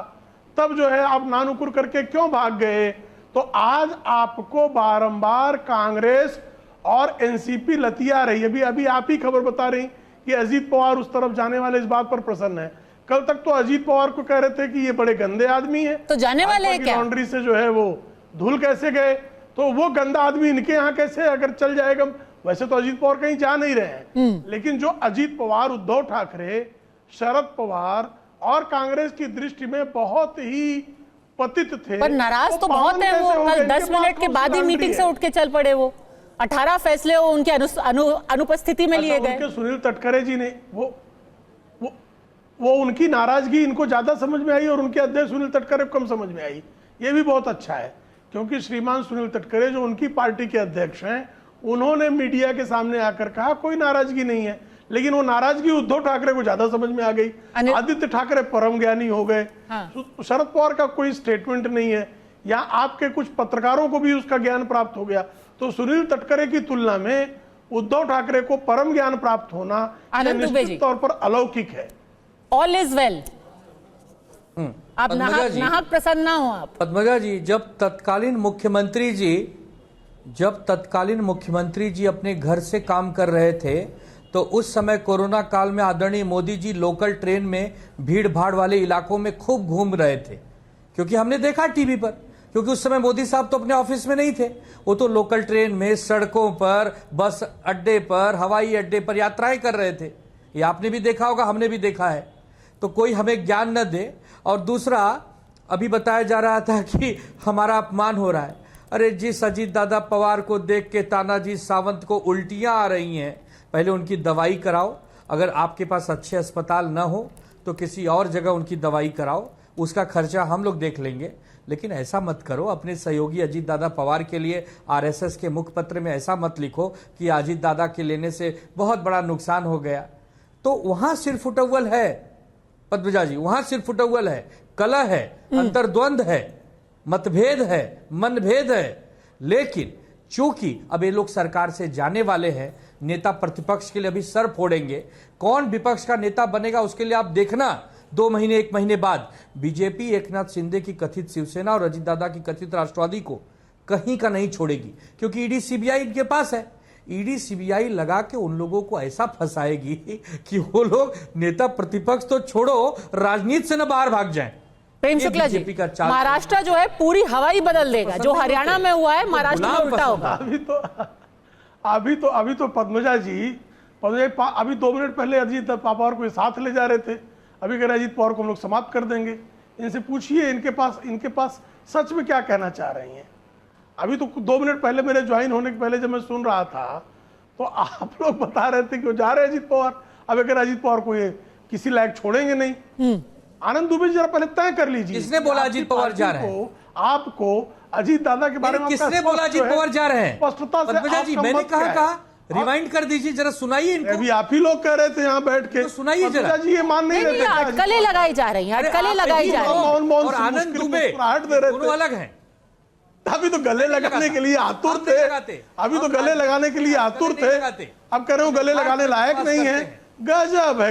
तब जो है आप नानुकुर करके क्यों भाग गए? तो आज आपको बारंबार कांग्रेस और एनसीपी लतिया रही है। अभी आप ही खबर बता रही कि अजीत पवार उस तरफ जाने वाले इस बात पर प्रसन्न है। कल तक तो अजीत पवार को कह रहे थे कि ये बड़े गंदे आदमी हैं, तो जाने वाले हैं क्या? लॉन्ड्री से जो है वो धुल कैसे गए? तो वो गंदा आदमी इनके यहाँ कैसे अगर चल जाएगा? वैसे तो अजीत पवार कहीं जा नहीं रहे हैं, लेकिन जो अजीत पवार, उद्धव ठाकरे, शरद पवार और कांग्रेस की दृष्टि में बहुत ही पतित थे। पर नाराज तो बहुत है वो। कल 10 मिनट के बाद ही मीटिंग से उठ के चल पड़े। वो 18 फैसले उनके अनुपस्थिति में लिए गए। सुनील तटकरे जी ने वो उनकी नाराजगी इनको ज्यादा समझ में आई और उनके अध्यक्ष सुनील तटकरे को कम समझ में आई। ये भी बहुत अच्छा है, क्योंकि श्रीमान सुनील तटकरे जो उनकी पार्टी के अध्यक्ष हैं, उन्होंने मीडिया के सामने आकर कहा कोई नाराजगी नहीं है, लेकिन वो नाराजगी उद्धव ठाकरे को ज्यादा समझ में आ गई। आदित्य ठाकरे परम ज्ञानी हो गए। हाँ। शरद पवार का कोई स्टेटमेंट नहीं है, या आपके कुछ पत्रकारों को भी उसका ज्ञान प्राप्त हो गया। तो सुनील तटकरे की तुलना में उद्धव ठाकरे को परम ज्ञान प्राप्त होना निश्चित तौर पर अलौकिक है। All is well. आप नाहक प्रसन्न ना हो आप। पद्मजा जी, जब तत्कालीन मुख्यमंत्री जी अपने घर से काम कर रहे थे, तो उस समय कोरोना काल में आदरणीय मोदी जी लोकल ट्रेन में भीड़ भाड़ वाले इलाकों में खूब घूम रहे थे, क्योंकि हमने देखा टीवी पर, क्योंकि उस समय मोदी साहब तो अपने ऑफिस में नहीं थे, वो तो लोकल ट्रेन में, सड़कों पर, बस अड्डे पर, हवाई अड्डे पर यात्राएं कर रहे थे। ये आपने भी देखा होगा, हमने भी देखा है। तो कोई हमें ज्ञान न दे। और दूसरा, अभी बताया जा रहा था कि हमारा अपमान हो रहा है। अरे जिस अजीत दादा पवार को देख के तानाजी सावंत को उल्टियां आ रही हैं, पहले उनकी दवाई कराओ। अगर आपके पास अच्छे अस्पताल न हो तो किसी और जगह उनकी दवाई कराओ। उसका खर्चा हम लोग देख लेंगे। लेकिन ऐसा मत करो, अपने सहयोगी अजीत दादा पवार के लिए आरएसएस के मुखपत्र में ऐसा मत लिखो कि अजीत दादा के लेने से बहुत बड़ा नुकसान हो गया। तो वहां सिर्फ फुटअव्वल है पद्मजा जी, वहां सिर्फ फुटअव्वल है, कलह है, अंतर्द्वंद है, मतभेद है, मनभेद है। लेकिन चूंकि अब ये लोग सरकार से जाने वाले हैं, नेता प्रतिपक्ष के लिए अभी सर फोड़ेंगे। कौन विपक्ष का नेता बनेगा उसके लिए आप देखना 2 महीने 1 महीने बाद बीजेपी एकनाथ शिंदे की कथित शिवसेना और अजीत दादा की कथित राष्ट्रवादी को कहीं का नहीं छोड़ेगी, क्योंकि ईडी सीबीआई इनके पास है। ईडी सीबीआई लगा के उन लोगों को ऐसा फंसाएगी कि वो लोग नेता प्रतिपक्ष तो छोड़ो, राजनीति से न बाहर भाग जाएं। प्रेम शुक्ला जी, महाराष्ट्र जो है पूरी हवा ही बदल देगा। जो हरियाणा में हुआ है महाराष्ट्र में उल्टा होगा। अभी तो पद्मजा जी अभी 2 मिनट पहले अजीत पवार को साथ ले जा रहे थे, अभी कह रहे अजीत पवार को हम लोग समाप्त कर देंगे। इनसे पूछिए इनके पास सच में क्या कहना चाह रही हैं। अभी तो 2 मिनट पहले मेरे ज्वाइन होने के पहले जब मैं सुन रहा था तो आप लोग बता रहे थे कि वो जा रहे हैं अजीत पवार। अब अगर अजीत पवार को ये किसी लायक छोड़ेंगे नहीं। आनंद दुबे जरा पहले तय कर लीजिए, किसने बोला अजीत पवार जा रहे हैं? आपको अजीत दादा के बारे में किसने बोला अजीत पवार जा रहे हैं? स्पष्टता से मैंने कहा रिवाइंड कर दीजिए जरा, सुनाइए इनको। अभी आप ही लोग कह रहे थे यहाँ बैठ के, तो सुनाइए जरा। जी ये मान नहीं रहे, अटकलें लगाई जा रही हैं, अटकलें लगाई जा रही हैं। और आनंद दुबे दोनों अलग हैं। अभी तो गले लगाने के लिए आतुर थे, अभी तो गले लगाने के लिए आतुर थे, अब कह रहे हो गले लगाने लायक नहीं है। गजब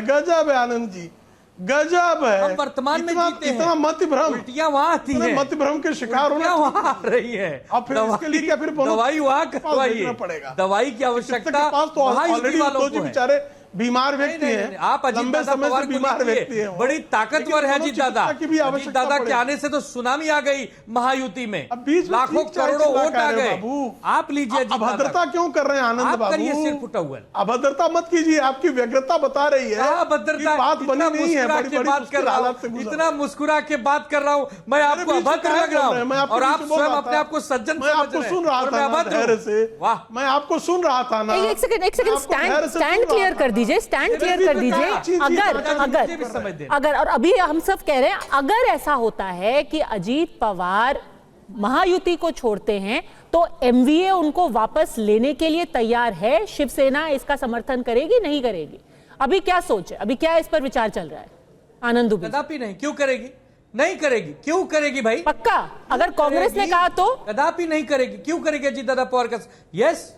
है आनंद जी, गजब है। हम वर्तमान में जीते हैं, इतना मत भ्रम, उल्टियां वहां आती हैं, मत भ्रम के शिकार होना वहां आ रही है। अब फिर इसके लिए क्या फिर दवाई वहां करवाइए, दवाई की आवश्यकता ऑलरेडी तो जो बेचारे बीमार व्यक्ति हैं, आप लंबे समय से बीमार व्यक्ति हैं, बड़ी ताकतवर है अजीत दादा। अजीत दादा के आने से तो सुनामी आ गई महायुति में, लाखों करोड़ों वोट आ गए। आप लीजिए, अभद्रता क्यों कर रहे हैं आनंद बाबू? करिए सिर्फ फुटअव्वल, अभद्रता मत कीजिए, आपकी व्यग्रता बता रही है। अभद्रता बात बनी नहीं है, बात कर रहा हूँ, इतना मुस्कुरा के बात कर रहा हूँ मैं, आपको अभद्र लग रहा हूँ और आप स्वयं अपने आप को सज्जन मैं आपको सुन रहा था धैर्य से, मैं आपको सुन रहा था ना। एक सेकंड स्टैंड क्लियर कर दीजिए, स्टैंड क्लियर कर दीजिए। अगर और अभी हम सब कह रहे हैं अगर ऐसा होता है कि अजीत पवार महायुति को छोड़ते हैं तो एमवीए उनको वापस लेने के लिए तैयार है, शिवसेना इसका समर्थन करेगी नहीं करेगी? अभी क्या सोच है, अभी क्या इस पर विचार चल रहा है? आनंद दुबे कदापि नहीं। क्यों करेगी? नहीं करेगी। क्यों करेगी भाई? पक्का? अगर कांग्रेस ने कहा तो कदापि नहीं करेगी। क्यों करेगी अजीत दादा पवार का? यस,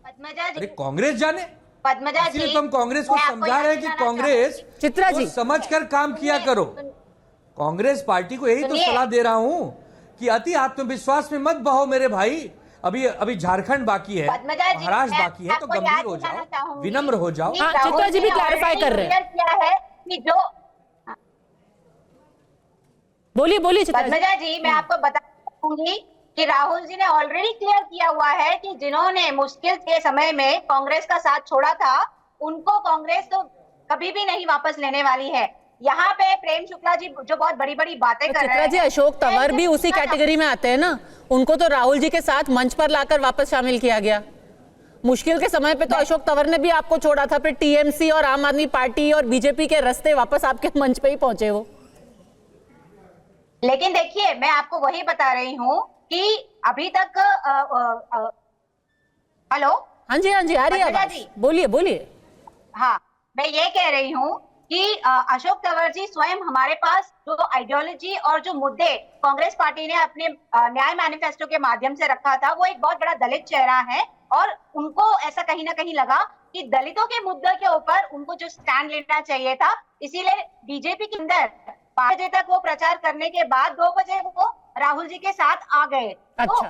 अरे कांग्रेस जाने, सिर्फ हम कांग्रेस को समझा रहे हैं कि कांग्रेस चित्रा जी समझकर काम किया करो। कांग्रेस पार्टी को यही तो सलाह दे रहा हूं कि अति आत्मविश्वास में मत बहो मेरे भाई। अभी झारखंड बाकी है, महाराष्ट्र बाकी है, तो गंभीर हो जाओ, विनम्र हो जाओ। चित्रा जी भी क्लैरिफाई कर रहे हैं। बोलिए पद्मजा जी, मैं आपको बताऊंगी कि राहुल जी ने ऑलरेडी क्लियर किया हुआ है कि जिन्होंने मुश्किल के समय में कांग्रेस का साथ छोड़ा था उनको कांग्रेस तो कभी भी नहीं वापस लेने वाली है। यहाँ पे प्रेम शुक्ला जी जो बहुत बड़ी बड़ी बातें कर रहे हैं, जी अशोक तंवर भी उसी कैटेगरी में आते हैं ना, उनको तो राहुल जी के साथ मंच पर लाकर वापस शामिल किया गया। मुश्किल के समय पे तो अशोक तंवर ने भी आपको छोड़ा था, फिर टीएमसी और आम आदमी पार्टी और बीजेपी के रास्ते वापस आपके मंच पे ही पहुंचे वो। लेकिन देखिए मैं आपको वही बता रही हूँ कि अभी तक हेलो, हाँ जी आ रही है आवाज, बोलिए। हाँ, मैं ये कह रही हूँ कि अशोक तंवर जी स्वयं हमारे पास जो आइडियोलॉजी और जो मुद्दे कांग्रेस पार्टी ने अपने न्याय मैनिफेस्टो के माध्यम से रखा था, वो एक बहुत बड़ा दलित चेहरा है और उनको ऐसा कहीं ना कहीं लगा कि दलितों के मुद्दे के ऊपर उनको जो स्टैंड लेना चाहिए था, इसीलिए बीजेपी के अंदर 5 बजे तक वो प्रचार करने के बाद 2 बजे वो राहुल जी के साथ आ गए। अच्छा, तो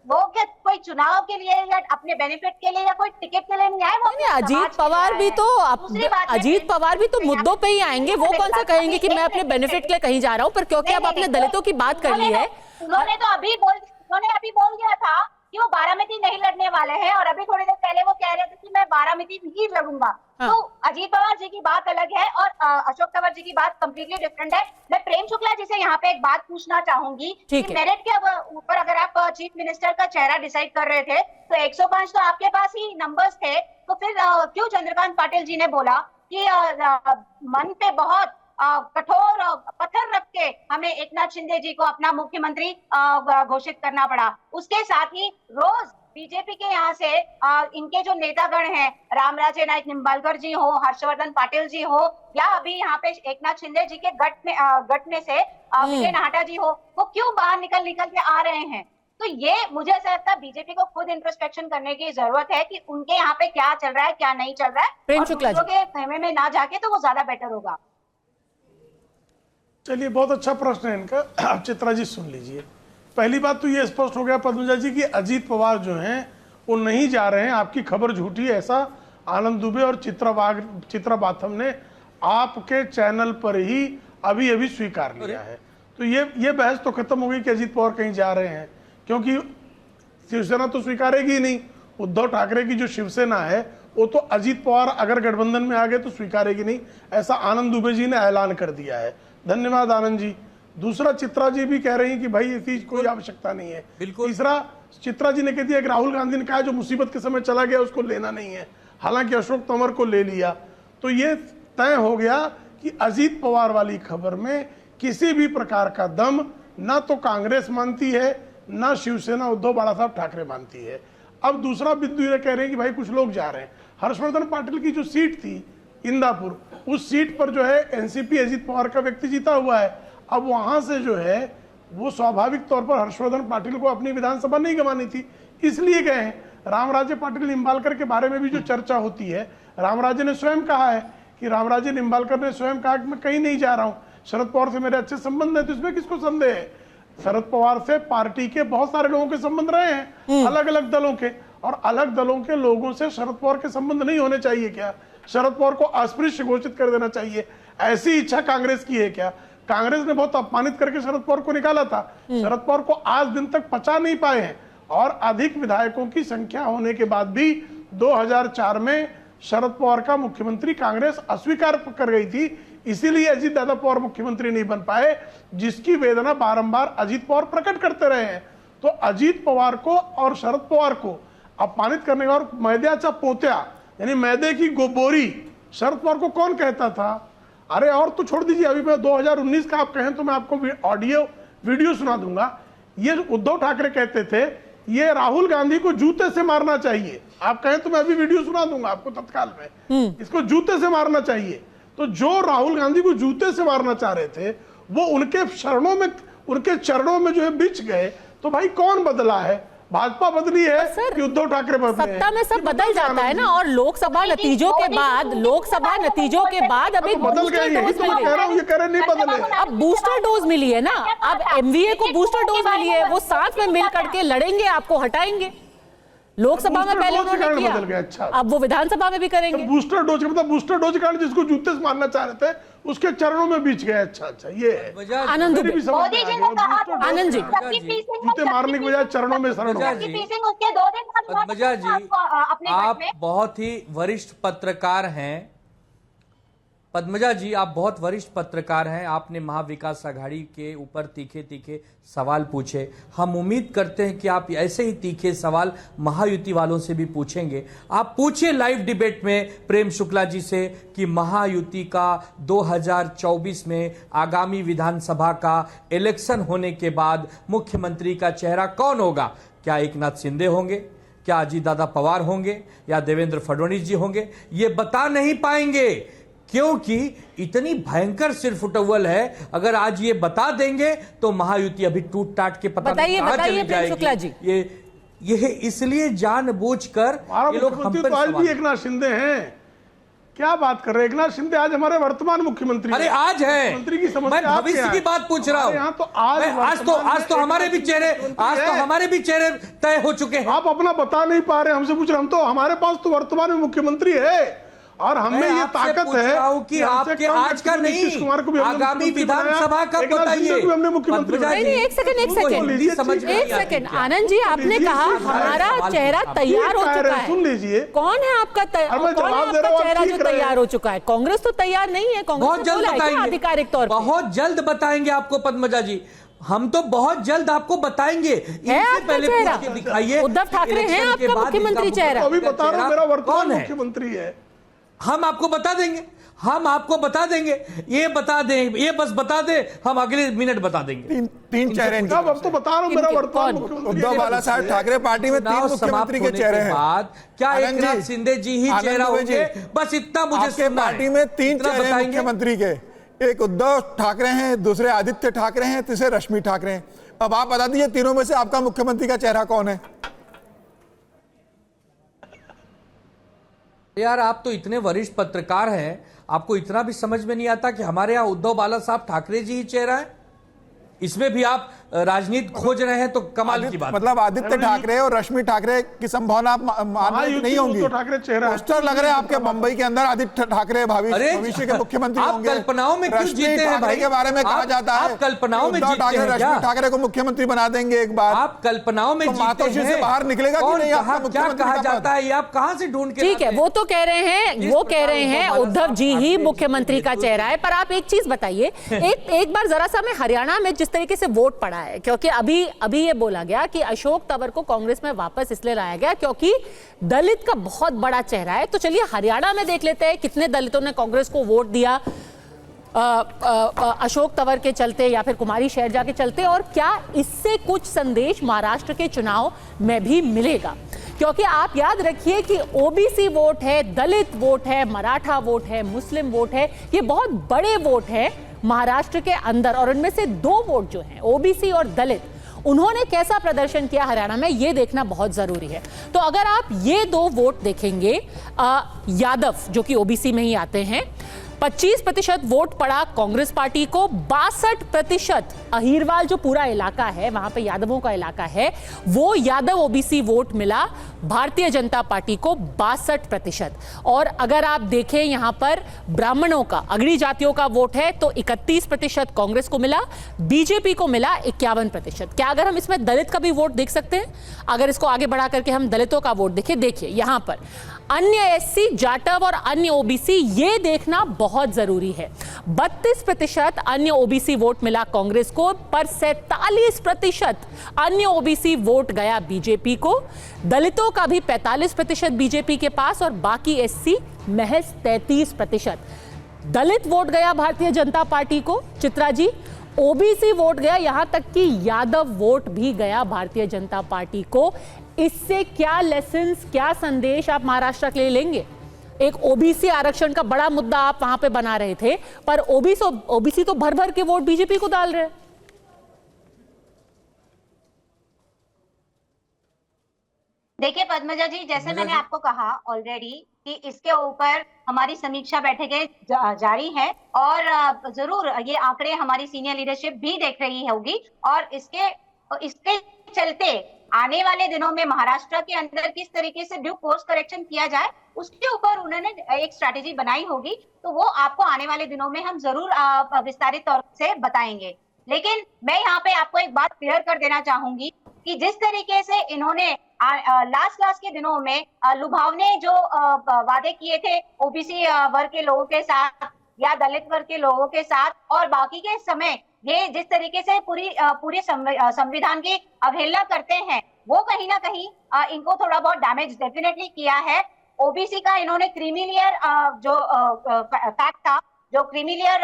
वो क्या कोई चुनाव के लिए या अपने बेनिफिट के लिए या कोई टिकट के लिए नहीं आए? वो अजीत पवार भी तो मुद्दों पे ही आएंगे। वो कौन सा कहेंगे कि मैं अपने बेनिफिट के लिए कहीं जा रहा हूँ, पर क्योंकि अब आपने दलितों की बात कर ली है। उन्होंने अभी बोल दिया था कि वो बारामती नहीं लड़ने वाले हैं और अभी थोड़ी देर पहले वो कह रहे थे कि मैं बारामती ही लड़ूंगा। हाँ। तो अजीत पवार जी की बात अलग है और अशोक तंवर जी की बात कंप्लीटली डिफरेंट है। मैं प्रेम शुक्ला जी से यहाँ पे एक बात पूछना चाहूंगी कि मेरिट के ऊपर अगर आप चीफ मिनिस्टर का चेहरा डिसाइड कर रहे थे तो 105 तो आपके पास ही नंबर्स थे, तो फिर क्यों चंद्रकांत पाटिल जी ने बोला कि मन पे बहुत कठोर पत्थर रख के हमें एकनाथ शिंदे जी को अपना मुख्यमंत्री घोषित करना पड़ा। उसके साथ ही रोज बीजेपी के यहाँ से इनके जो नेतागण हैं, रामराजे नाईक निंबाळकर जी हो, हर्षवर्धन पाटिल जी हो, या अभी यहाँ पे एकनाथ शिंदे जी के गट में से विजय नाहटा जी हो, वो क्यों बाहर निकल के आ रहे हैं? तो ये मुझे ऐसा लगता है बीजेपी को खुद इंट्रोस्पेक्शन करने की जरूरत है कि उनके यहाँ पे क्या चल रहा है, क्या नहीं चल रहा है, और दूसरों के खेमे में ना जाके तो वो ज्यादा बेटर होगा। चलिए, बहुत अच्छा प्रश्न है इनका। अब चित्रा जी सुन लीजिए। पहली बात तो ये स्पष्ट हो गया पद्मजा जी कि अजीत पवार जो हैं वो नहीं जा रहे हैं। आपकी खबर झूठी है, ऐसा आनंद दुबे और चित्रा बाथम ने आपके चैनल पर ही अभी स्वीकार लिया है। तो ये बहस तो खत्म हो गई कि अजीत पवार कहीं जा रहे हैं, क्योंकि शिवसेना तो स्वीकारेगी ही नहीं। उद्धव ठाकरे की जो शिवसेना है वो तो अजीत पवार अगर गठबंधन में आ गए तो स्वीकारेगी नहीं, ऐसा आनंद दुबे जी ने ऐलान कर दिया है। धन्यवाद आनंद जी। दूसरा, चित्रा जी भी कह रही हैं कि भाई इसकी कोई आवश्यकता नहीं है। तीसरा, चित्रा जी ने कह दिया कि राहुल गांधी ने कहा जो मुसीबत के समय चला गया उसको लेना नहीं है, हालांकि अशोक तंवर को ले लिया। तो ये तय हो गया कि अजीत पवार वाली खबर में किसी भी प्रकार का दम ना तो कांग्रेस मानती है, ना शिवसेना उद्धव बाला साहब ठाकरे मानती है। अब दूसरा बिंदु ये कह रहे हैं कि भाई कुछ लोग जा रहे हैं। हर्षवर्धन पाटिल की जो सीट थी इंदापुर, उस सीट पर जो है एनसीपी अजीत पवार का व्यक्ति जीता हुआ है। अब वहां से जो है वो स्वाभाविक तौर पर हर्षवर्धन पाटिल को अपनी विधानसभा नहीं गंवानी थी, इसलिए गए हैं। रामराजे पाटिल निंबाळकर के बारे में भी जो चर्चा होती है, रामराजे ने स्वयं कहा है कि रामराजे निंबाळकर ने स्वयं कहा कि मैं कहीं नहीं जा रहा हूं, शरद पवार से मेरे अच्छे संबंध है, तो इसमें किसको संदेह है? शरद पवार से पार्टी के बहुत सारे लोगों के संबंध रहे हैं, अलग अलग दलों के, और अलग दलों के लोगों से शरद पवार के संबंध नहीं होने चाहिए क्या? शरद पवार को अस्पृश्य घोषित कर देना चाहिए, ऐसी इच्छा कांग्रेस की है क्या? कांग्रेस ने बहुत अपमानित करके शरद पवार को निकाला था। शरद पवार को आज दिन तक पचा नहीं पाए हैं, और अधिक विधायकों की संख्या होने के बाद भी 2004 में शरद पवार का मुख्यमंत्री कांग्रेस अस्वीकार कर गई थी, इसीलिए अजीत दादा पवार मुख्यमंत्री नहीं बन पाए, जिसकी वेदना बारंबार अजीत पवार प्रकट करते रहे हैं। तो अजीत पवार को और शरद पवार को अपमानित करने का, और मैद्याचा पोत्या यानी मैदे की गोबोरी शरद पवार को कौन कहता था? अरे और तो छोड़ दीजिए, अभी मैं 2019 का आप कहें तो मैं आपको ऑडियो वीडियो सुना दूंगा। ये उद्धव ठाकरे कहते थे ये राहुल गांधी को जूते से मारना चाहिए, आप कहें तो मैं अभी वीडियो सुना दूंगा आपको तत्काल में, इसको जूते से मारना चाहिए। तो जो राहुल गांधी को जूते से मारना चाह रहे थे वो उनके चरणों में जो है बिछ गए। तो भाई कौन बदला है? भाजपा बदली है कि उद्धव ठाकरे बदले? सत्ता में सब बदल जाता है ना, और लोकसभा नतीजों के बाद अभी बदल गए, यही तो मैं कह रहा हूं, ये कह रहे नहीं बदले। अब बूस्टर डोज मिली है ना, अब एमवीए को बूस्टर डोज मिली है, वो साथ में मिल करके लड़ेंगे, आपको हटाएंगे। लोकसभा में पहले उन्होंने किया, अच्छा, अब वो विधानसभा में भी करेंगे। बूस्टर डोज मतलब बूस्टर डोज कारण जिसको जूते से मारना चाह रहे थे उसके चरणों में बीच गए। अच्छा, ये है आनंद मेरी भी समझ में आ गया। आनंद जी, जूते मारने की बजाय चरणों में शरण हो गए। पद्मजा जी, आप बहुत ही वरिष्ठ पत्रकार हैं। पद्मजा जी, आप बहुत वरिष्ठ पत्रकार हैं, आपने महाविकास आघाड़ी के ऊपर तीखे सवाल पूछे। हम उम्मीद करते हैं कि आप ऐसे ही तीखे सवाल महायुति वालों से भी पूछेंगे। आप पूछिए लाइव डिबेट में प्रेम शुक्ला जी से कि महायुति का 2024 में आगामी विधानसभा का इलेक्शन होने के बाद मुख्यमंत्री का चेहरा कौन होगा? क्या एकनाथ शिंदे होंगे, क्या अजीत दादा पवार होंगे, या देवेंद्र फडणवीस जी होंगे? ये बता नहीं पाएंगे, क्योंकि इतनी भयंकर सिरफुटौल है। अगर आज ये बता देंगे तो महायुति अभी टूट टाट के पता नहीं कहां चली जाएगी। ये इसलिए जानबूझकर ये लोग हम पर आज भी एकनाथ शिंदे हैं। क्या बात कर रहे हैं? एकनाथ शिंदे आज हमारे वर्तमान मुख्यमंत्री। अरे आज है, मंत्री की समस्या, मैं भविष्य की बात पूछ रहा हूँ। तो आज तो हमारे भी चेहरे तय हो चुके हैं। आप अपना बता नहीं पा रहे, हमसे पूछ रहे। हम तो, हमारे पास तो वर्तमान में मुख्यमंत्री है, और हमें ये ताकत है कि आपके आज का नहीं, आगामी विधानसभा का बताइए। एक सेकंड आनंद जी, आपने कहा हमारा चेहरा तैयार हो चुका है। सुन लीजिए, कौन है आपका चेहरा जो तैयार हो चुका है? कांग्रेस तो तैयार नहीं है, बहुत जल्द बताएंगे, आधिकारिक तौर पर बहुत जल्द बताएंगे आपको पद्मजा जी। हम तो बहुत जल्द आपको बताएंगे। पहले दिखाइए, उद्धव ठाकरे हैं आपका मुख्यमंत्री चेहरा? अभी बता रहा हूं, मेरा वर्तमान मुख्यमंत्री है। हम आपको बता देंगे, हम आपको बता देंगे, ये बता दें, ये बस बता दे, हम अगले मिनट बता देंगे। तीन चेहरे इनके अब तो बता रहा हूं, मेरा वर्तमान उद्धव बाला साहब ठाकरे पार्टी में 3 मुख्यमंत्री के चेहरे हैं। बाद क्या एकनाथ शिंदे जी ही चेहरा होंगे? बस इतना मुझे आपके पार्टी में 3 चेहरे हैं मुख्यमंत्री के। एक उद्धव ठाकरे हैं, दूसरे आदित्य ठाकरे हैं, तीसरे रश्मि ठाकरे हैं। अब आप बता दीजिए तीनों में से आपका मुख्यमंत्री का चेहरा कौन है? यार आप तो इतने वरिष्ठ पत्रकार हैं, आपको इतना भी समझ में नहीं आता कि हमारे यहाँ उद्धव बाला साहब ठाकरे जी ही चेहरा है? इसमें भी आप राजनीति खोज रहे हैं तो कमाल की बात। मतलब आदित्य ठाकरे और रश्मि ठाकरे की संभावना नहीं होंगी। पोस्टर लग रहे हैं आपके मुंबई के अंदर, आदित्य ठाकरे भविष्य के मुख्यमंत्री होंगे। आप कल्पनाओं में क्यों जीते हैं भाई? के बारे में कहा जाता है कल्पनाओं में जीते हैं। रश्मि ठाकरे को मुख्यमंत्री बना देंगे एक बार। आप कल्पनाओं में जीते हैं, से बाहर निकलेगा कि नहीं? क्या कहा जाता है, ये आप कहां से ढूंढ के? ठीक है, वो तो कह रहे हैं उद्धव जी ही मुख्यमंत्री का चेहरा है। पर आप एक चीज बताइए, एक बार जरा सा मैं हरियाणा में जिस तरीके से वोट पड़ा है, क्योंकि अभी ये बोला गया कि अशोक तंवर को कांग्रेस में वापस इसलिए लाया गया क्योंकि दलित का बहुत बड़ा चेहरा है। तो चलिए हरियाणा में देख लेते हैं कितने दलितों ने कांग्रेस को वोट दिया अशोक तंवर के चलते या फिर कुमारी शैलजा के चलते, और क्या इससे कुछ संदेश महाराष्ट्र के चुनाव में भी मिलेगा? क्योंकि आप याद रखिए कि ओबीसी वोट है, दलित वोट है, मराठा वोट है, मुस्लिम वोट है, ये बहुत बड़े वोट है महाराष्ट्र के अंदर, और उनमें से 2 वोट जो हैं ओबीसी और दलित, उन्होंने कैसा प्रदर्शन किया हरियाणा में, ये देखना बहुत जरूरी है। तो अगर आप ये 2 वोट देखेंगे, यादव जो कि ओबीसी में ही आते हैं, 25% वोट पड़ा कांग्रेस पार्टी को, 62% अहीरवाल जो पूरा इलाका है वहां पे यादवों का इलाका है, वो यादव ओबीसी वोट मिला भारतीय जनता पार्टी को 62%। और अगर आप देखें यहां पर ब्राह्मणों का, अगड़ी जातियों का वोट है तो 31% कांग्रेस को मिला, बीजेपी को मिला 51%। क्या अगर हम इसमें दलित का भी वोट देख सकते हैं? अगर इसको आगे बढ़ा करके हम दलितों का वोट देखें, देखिए यहां पर अन्य एससी, जाटव और अन्य ओबीसी, ये देखना बहुत जरूरी है। 32% अन्य ओबीसी वोट मिला कांग्रेस को, पर 47% अन्य ओबीसी वोट गया बीजेपी को। दलितों का भी 45% बीजेपी के पास, और बाकी एससी महज 33%। दलित वोट गया भारतीय जनता पार्टी को, चित्रा जी, ओबीसी वोट गया, यहां तक कि यादव वोट भी गया भारतीय जनता पार्टी को। इससे क्या लेसन्स, क्या संदेश आप महाराष्ट्र के लिए लेंगे? एक ओबीसी आरक्षण का बड़ा मुद्दा आप वहां पे बना रहे थे, पर ओबीसी तो भर भर के वोट बीजेपी को डाल रहे हैं। देखिए पद्मजा जी, जैसे मैंने आपको कहा ऑलरेडी कि इसके ऊपर हमारी समीक्षा बैठकें जारी है, और जरूर ये आंकड़े हमारी सीनियर लीडरशिप भी देख रही होगी, और इसके चलते आने वाले दिनों में महाराष्ट्र के अंदर किस तरीके से ड्यू कोर्स करेक्शन किया जाए, उसके ऊपर उन्होंने एक स्ट्रैटेजी बनाई होगी। तो वो आपको आने वाले दिनों में हम जरूर विस्तारित तौर से बताएंगे। लेकिन मैं यहाँ पे आपको एक बात क्लियर कर देना चाहूंगी कि जिस तरीके से इन्होंने लास्ट के दिनों में लुभावने जो वादे किए थे ओबीसी वर्ग के लोगों के साथ या दलित वर्ग के लोगों के साथ, और बाकी के समय ये जिस तरीके से पूरे संविधान की अवहेलना करते हैं, वो कहीं ना कहीं इनको थोड़ा बहुत डैमेज डेफिनेटली किया है। ओबीसी का इन्होंने क्रीमीलियर जो फैक्ट था, जो क्रीमीलियर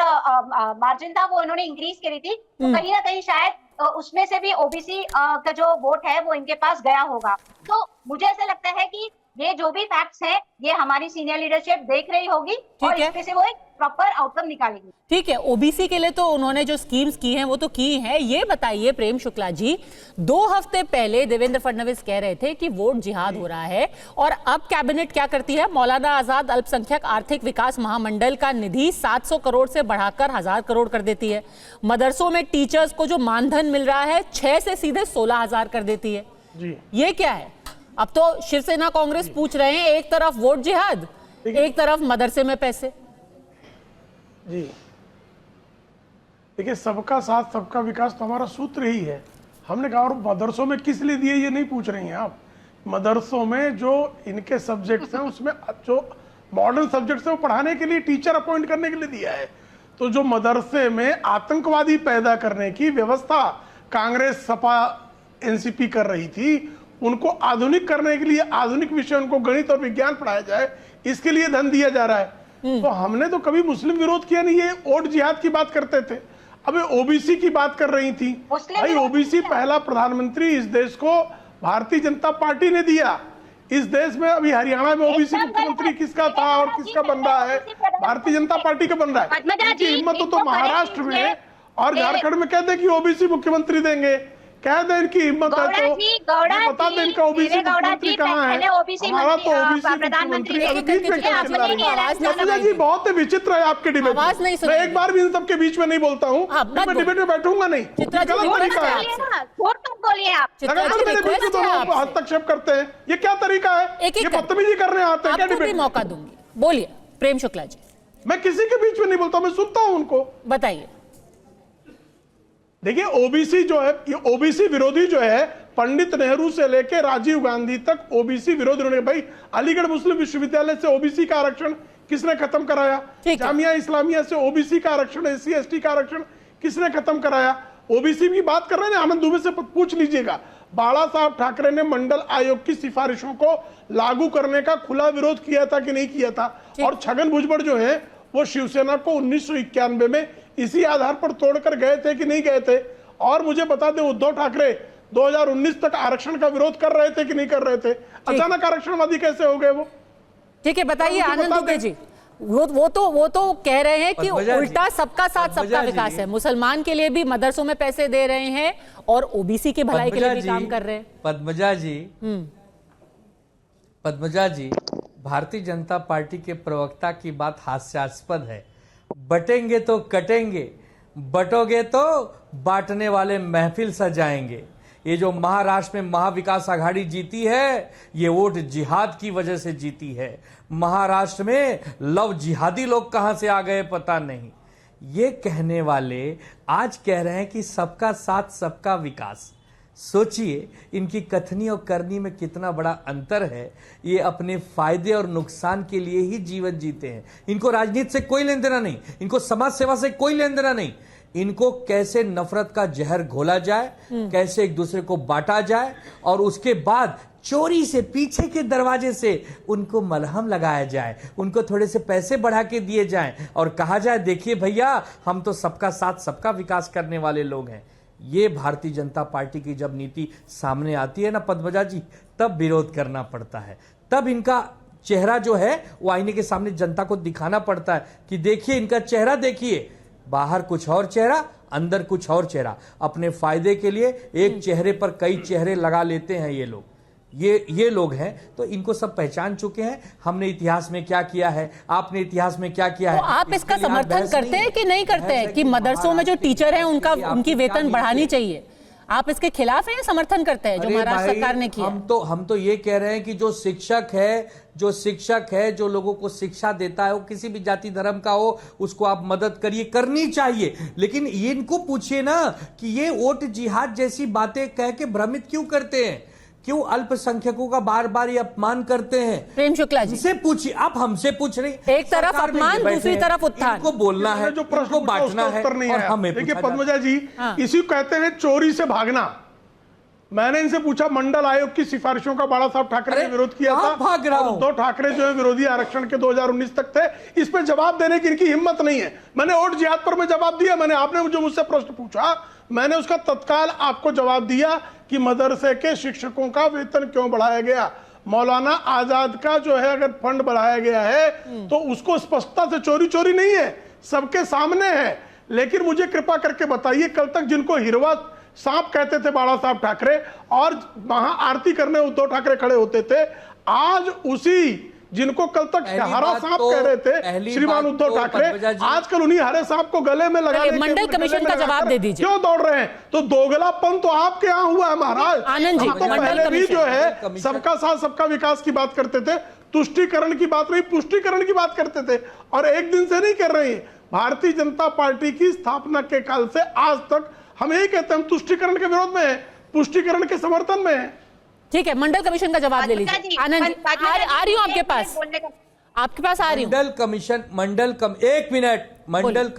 मार्जिन था, वो इन्होंने इंक्रीज करी थी, तो कहीं ना कहीं शायद उसमें से भी ओबीसी का जो वोट है वो इनके पास गया होगा। तो मुझे ऐसा लगता है कि ये जो भी फैक्ट्स हैं ये हमारी सीनियर लीडरशिप देख रही होगी और इसमें से वो एक प्रॉपर आउटकम निकालेगी। ठीक है, ओबीसी के लिए तो उन्होंने जो स्कीम्स की हैं वो तो की हैं। ये बताइए प्रेम शुक्ला जी, 2 हफ्ते पहले देवेंद्र फडणवीस कह रहे थे कि वोट जिहाद हो रहा है, और अब कैबिनेट क्या करती है? मौलाना आजाद अल्पसंख्यक आर्थिक विकास महामंडल का निधि 700 करोड़ से बढ़ाकर 1000 करोड़ कर देती है। मदरसों में टीचर्स को जो मानधन मिल रहा है 6 से सीधे 16,000 कर देती है जी। ये क्या है? अब तो शिवसेना कांग्रेस पूछ रहे हैं, एक तरफ वोट जिहाद, एक तरफ मदरसे में पैसे। जी देखिए, सबका साथ सबका विकास तो हमारा सूत्र ही है। हमने कहा, और मदरसों में किस लिए दिए ये नहीं पूछ रही हैं आप। मदरसों में जो इनके सब्जेक्ट्स हैं उसमें जो मॉडर्न सब्जेक्ट्स हैं वो पढ़ाने के लिए, टीचर अपॉइंट करने के लिए दिया है। तो जो मदरसे में आतंकवादी पैदा करने की व्यवस्था कांग्रेस सपा एनसीपी कर रही थी, उनको आधुनिक करने के लिए आधुनिक विषय, उनको गणित और विज्ञान पढ़ाया जाए, इसके लिए धन दिया जा रहा है। तो हमने तो कभी मुस्लिम विरोध किया नहीं, ये वोट जिहाद की बात करते थे। अब ओबीसी की बात कर रही थी, भाई ओबीसी पहला प्रधानमंत्री इस देश को भारतीय जनता पार्टी ने दिया। इस देश में अभी हरियाणा में ओबीसी मुख्यमंत्री किसका था और किसका बन रहा है? भारतीय जनता पार्टी का बन रहा है। इनकी हिम्मत हो तो महाराष्ट्र में और झारखंड में कह दे कि ओबीसी मुख्यमंत्री देंगे, कह दे इनकी हिम्मत है तो बता दे इनका ओबीसी मुख्यमंत्री कहाँ है। हमारा तो ओबीसी मुख्यमंत्री अभी बीच में क्या चला रही है जी, बहुत ही विचित्र है आपके डिबेट। मैं एक बार भी इन सबके बीच में नहीं बोलता हूँ, मैं डिबेट में बैठूंगा नहीं, गलत तरीका है। लगातार मेरे बीच में दोनों हस्तक्षेप करते हैं, ये क्या तरीका है? ये बदतमीजी करने आते हैं क्या डिबेट? मौका दूंगी, बोलिए प्रेम शुक्ला जी। मैं किसी के बीच में नहीं बोलता, मैं सुनता हूँ उनको। बताइए। देखिए ओबीसी जो है, ये ओबीसी विरोधी जो है, पंडित नेहरू से लेकर राजीव गांधी तक ओबीसी विरोधी होने। भाई अलीगढ़ मुस्लिम विश्वविद्यालय से ओबीसी का आरक्षण किसने खत्म कराया? जामिया इस्लामिया से ओबीसी का आरक्षण, एससी एसटी का आरक्षण किसने खत्म कराया? ओबीसी की बात कर रहे हैं, आनंद दुबे से पूछ लीजिएगा। बाला साहब ठाकरे ने मंडल आयोग की सिफारिशों को लागू करने का खुला विरोध किया था कि नहीं किया था? और छगन भुजबल जो है वो शिवसेना को 1991 में इसी आधार पर तोड़कर गए थे कि नहीं गए थे? और मुझे बता दें, उद्धव ठाकरे 2019 तक आरक्षण का विरोध कर रहे थे कि नहीं कर रहे थे? अचानक आरक्षणवादी कैसे हो गए वो? ठीक है, बताइए आनंद दुबे जी। वो तो कह रहे हैं कि उल्टा सबका साथ सबका विकास है, मुसलमान के लिए भी मदरसों में पैसे दे रहे हैं और ओबीसी की भलाई के लिए भी काम कर रहे हैं। पद्मजा जी, भारतीय जनता पार्टी के प्रवक्ता की बात हास्यास्पद है। बटेंगे तो कटेंगे, बटोगे तो बांटने वाले महफिल सजाएंगे। ये जो महाराष्ट्र में महाविकास आघाड़ी जीती है, ये वोट जिहाद की वजह से जीती है। महाराष्ट्र में लव जिहादी लोग कहां से आ गए पता नहीं। ये कहने वाले आज कह रहे हैं कि सबका साथ सबका विकास। सोचिए इनकी कथनी और करनी में कितना बड़ा अंतर है। ये अपने फायदे और नुकसान के लिए ही जीवन जीते हैं। इनको राजनीति से कोई लेन देना नहीं, इनको समाज सेवा से कोई लेन देना नहीं। इनको कैसे नफरत का जहर घोला जाए, कैसे एक दूसरे को बांटा जाए और उसके बाद चोरी से पीछे के दरवाजे से उनको मलहम लगाया जाए, उनको थोड़े से पैसे बढ़ा के दिए जाएं और कहा जाए देखिए भैया हम तो सबका साथ सबका विकास करने वाले लोग हैं। ये भारतीय जनता पार्टी की जब नीति सामने आती है ना पद्मजा जी, तब विरोध करना पड़ता है। तब इनका चेहरा जो है वो आईने के सामने जनता को दिखाना पड़ता है कि देखिए इनका चेहरा देखिए, बाहर कुछ और चेहरा अंदर कुछ और चेहरा। अपने फायदे के लिए एक चेहरे पर कई चेहरे लगा लेते हैं ये लोग। ये लोग हैं तो इनको सब पहचान चुके हैं। हमने इतिहास में क्या किया है, आपने इतिहास में क्या किया है। तो आप इसका समर्थन करते हैं कि नहीं करते हैं कि मदरसों में जो टीचर हैं उनकी वेतन बढ़ानी चाहिए? आप इसके खिलाफ हैं या समर्थन करते हैं जो महाराष्ट्र सरकार ने किया? हम तो ये कह रहे हैं कि जो शिक्षक है जो लोगों को शिक्षा देता है, वो किसी भी जाति धर्म का हो, उसको आप मदद करिए, करनी चाहिए। लेकिन ये इनको पूछिए ना कि ये वोट जिहाद जैसी बातें कह के भ्रमित क्यों करते हैं, क्यों अल्पसंख्यकों का बार बार ये अपमान करते हैं? प्रेम शुक्ला जी से पूछिए, आप हमसे पूछ रही। एक तरफ अपमान, दूसरी तरफ उत्थान। इनको बोलना है, जो प्रश्न को बांटना है और हमें। देखिए पद्मजा जी, इसी को कहते हैं चोरी से भागना। मैंने इनसे पूछा मंडल आयोग की सिफारिशों का बाला साहब ठाकरे ने विरोध किया था, भाग रहा हूं। उद्धव ठाकरे जो है विरोधी आरक्षण के 2019 तक थे। इस पे जवाब देने की इनकी हिम्मत नहीं है। मैंने वोट जिहाद पर मैं जवाब दिया। आपने जो मुझसे प्रश्न पूछा मैंने उसका तत्काल आपको जवाब दिया कि मदरसे के शिक्षकों का वेतन क्यों बढ़ाया गया। मौलाना आजाद का जो है अगर फंड बढ़ाया गया है तो उसको स्पष्टता से चोरी नहीं है, सबके सामने है। लेकिन मुझे कृपा करके बताइए, कल तक जिनको हिरवा सांप कहते थे बाला साहब ठाकरे और वहां आरती करने उद्धव ठाकरे खड़े होते थे, आज उसी जिनको कल तक हरा सांप कह रहे थे श्रीमान उद्धव ठाकरे, आजकल उन्हीं हरे सांप को गले में लगाने मंडल कमीशन का जवाब दे दीजिए। क्यों दौड़ रहे हैं? तो दोगलापन तो आपके यहाँ हुआ है महाराज। आनंद जी, तो पहले भी जो है सबका साथ सबका विकास की बात करते थे, तुष्टीकरण की बात नहीं पुष्टिकरण की बात करते थे। और एक दिन से नहीं कर रहे हैं। भारतीय जनता पार्टी की स्थापना के काल से आज तक हम यही कहते हैं, हम तुष्टीकरण के विरोध में है, पुष्टिकरण के समर्थन में है। ठीक है, मंडल कमीशन का जवाब ले लीजिए। आनंद जी, आ रही हूं आपके पास, आपके पास आ रही हूं। मंडल कमीशन एक मिनट, मंडल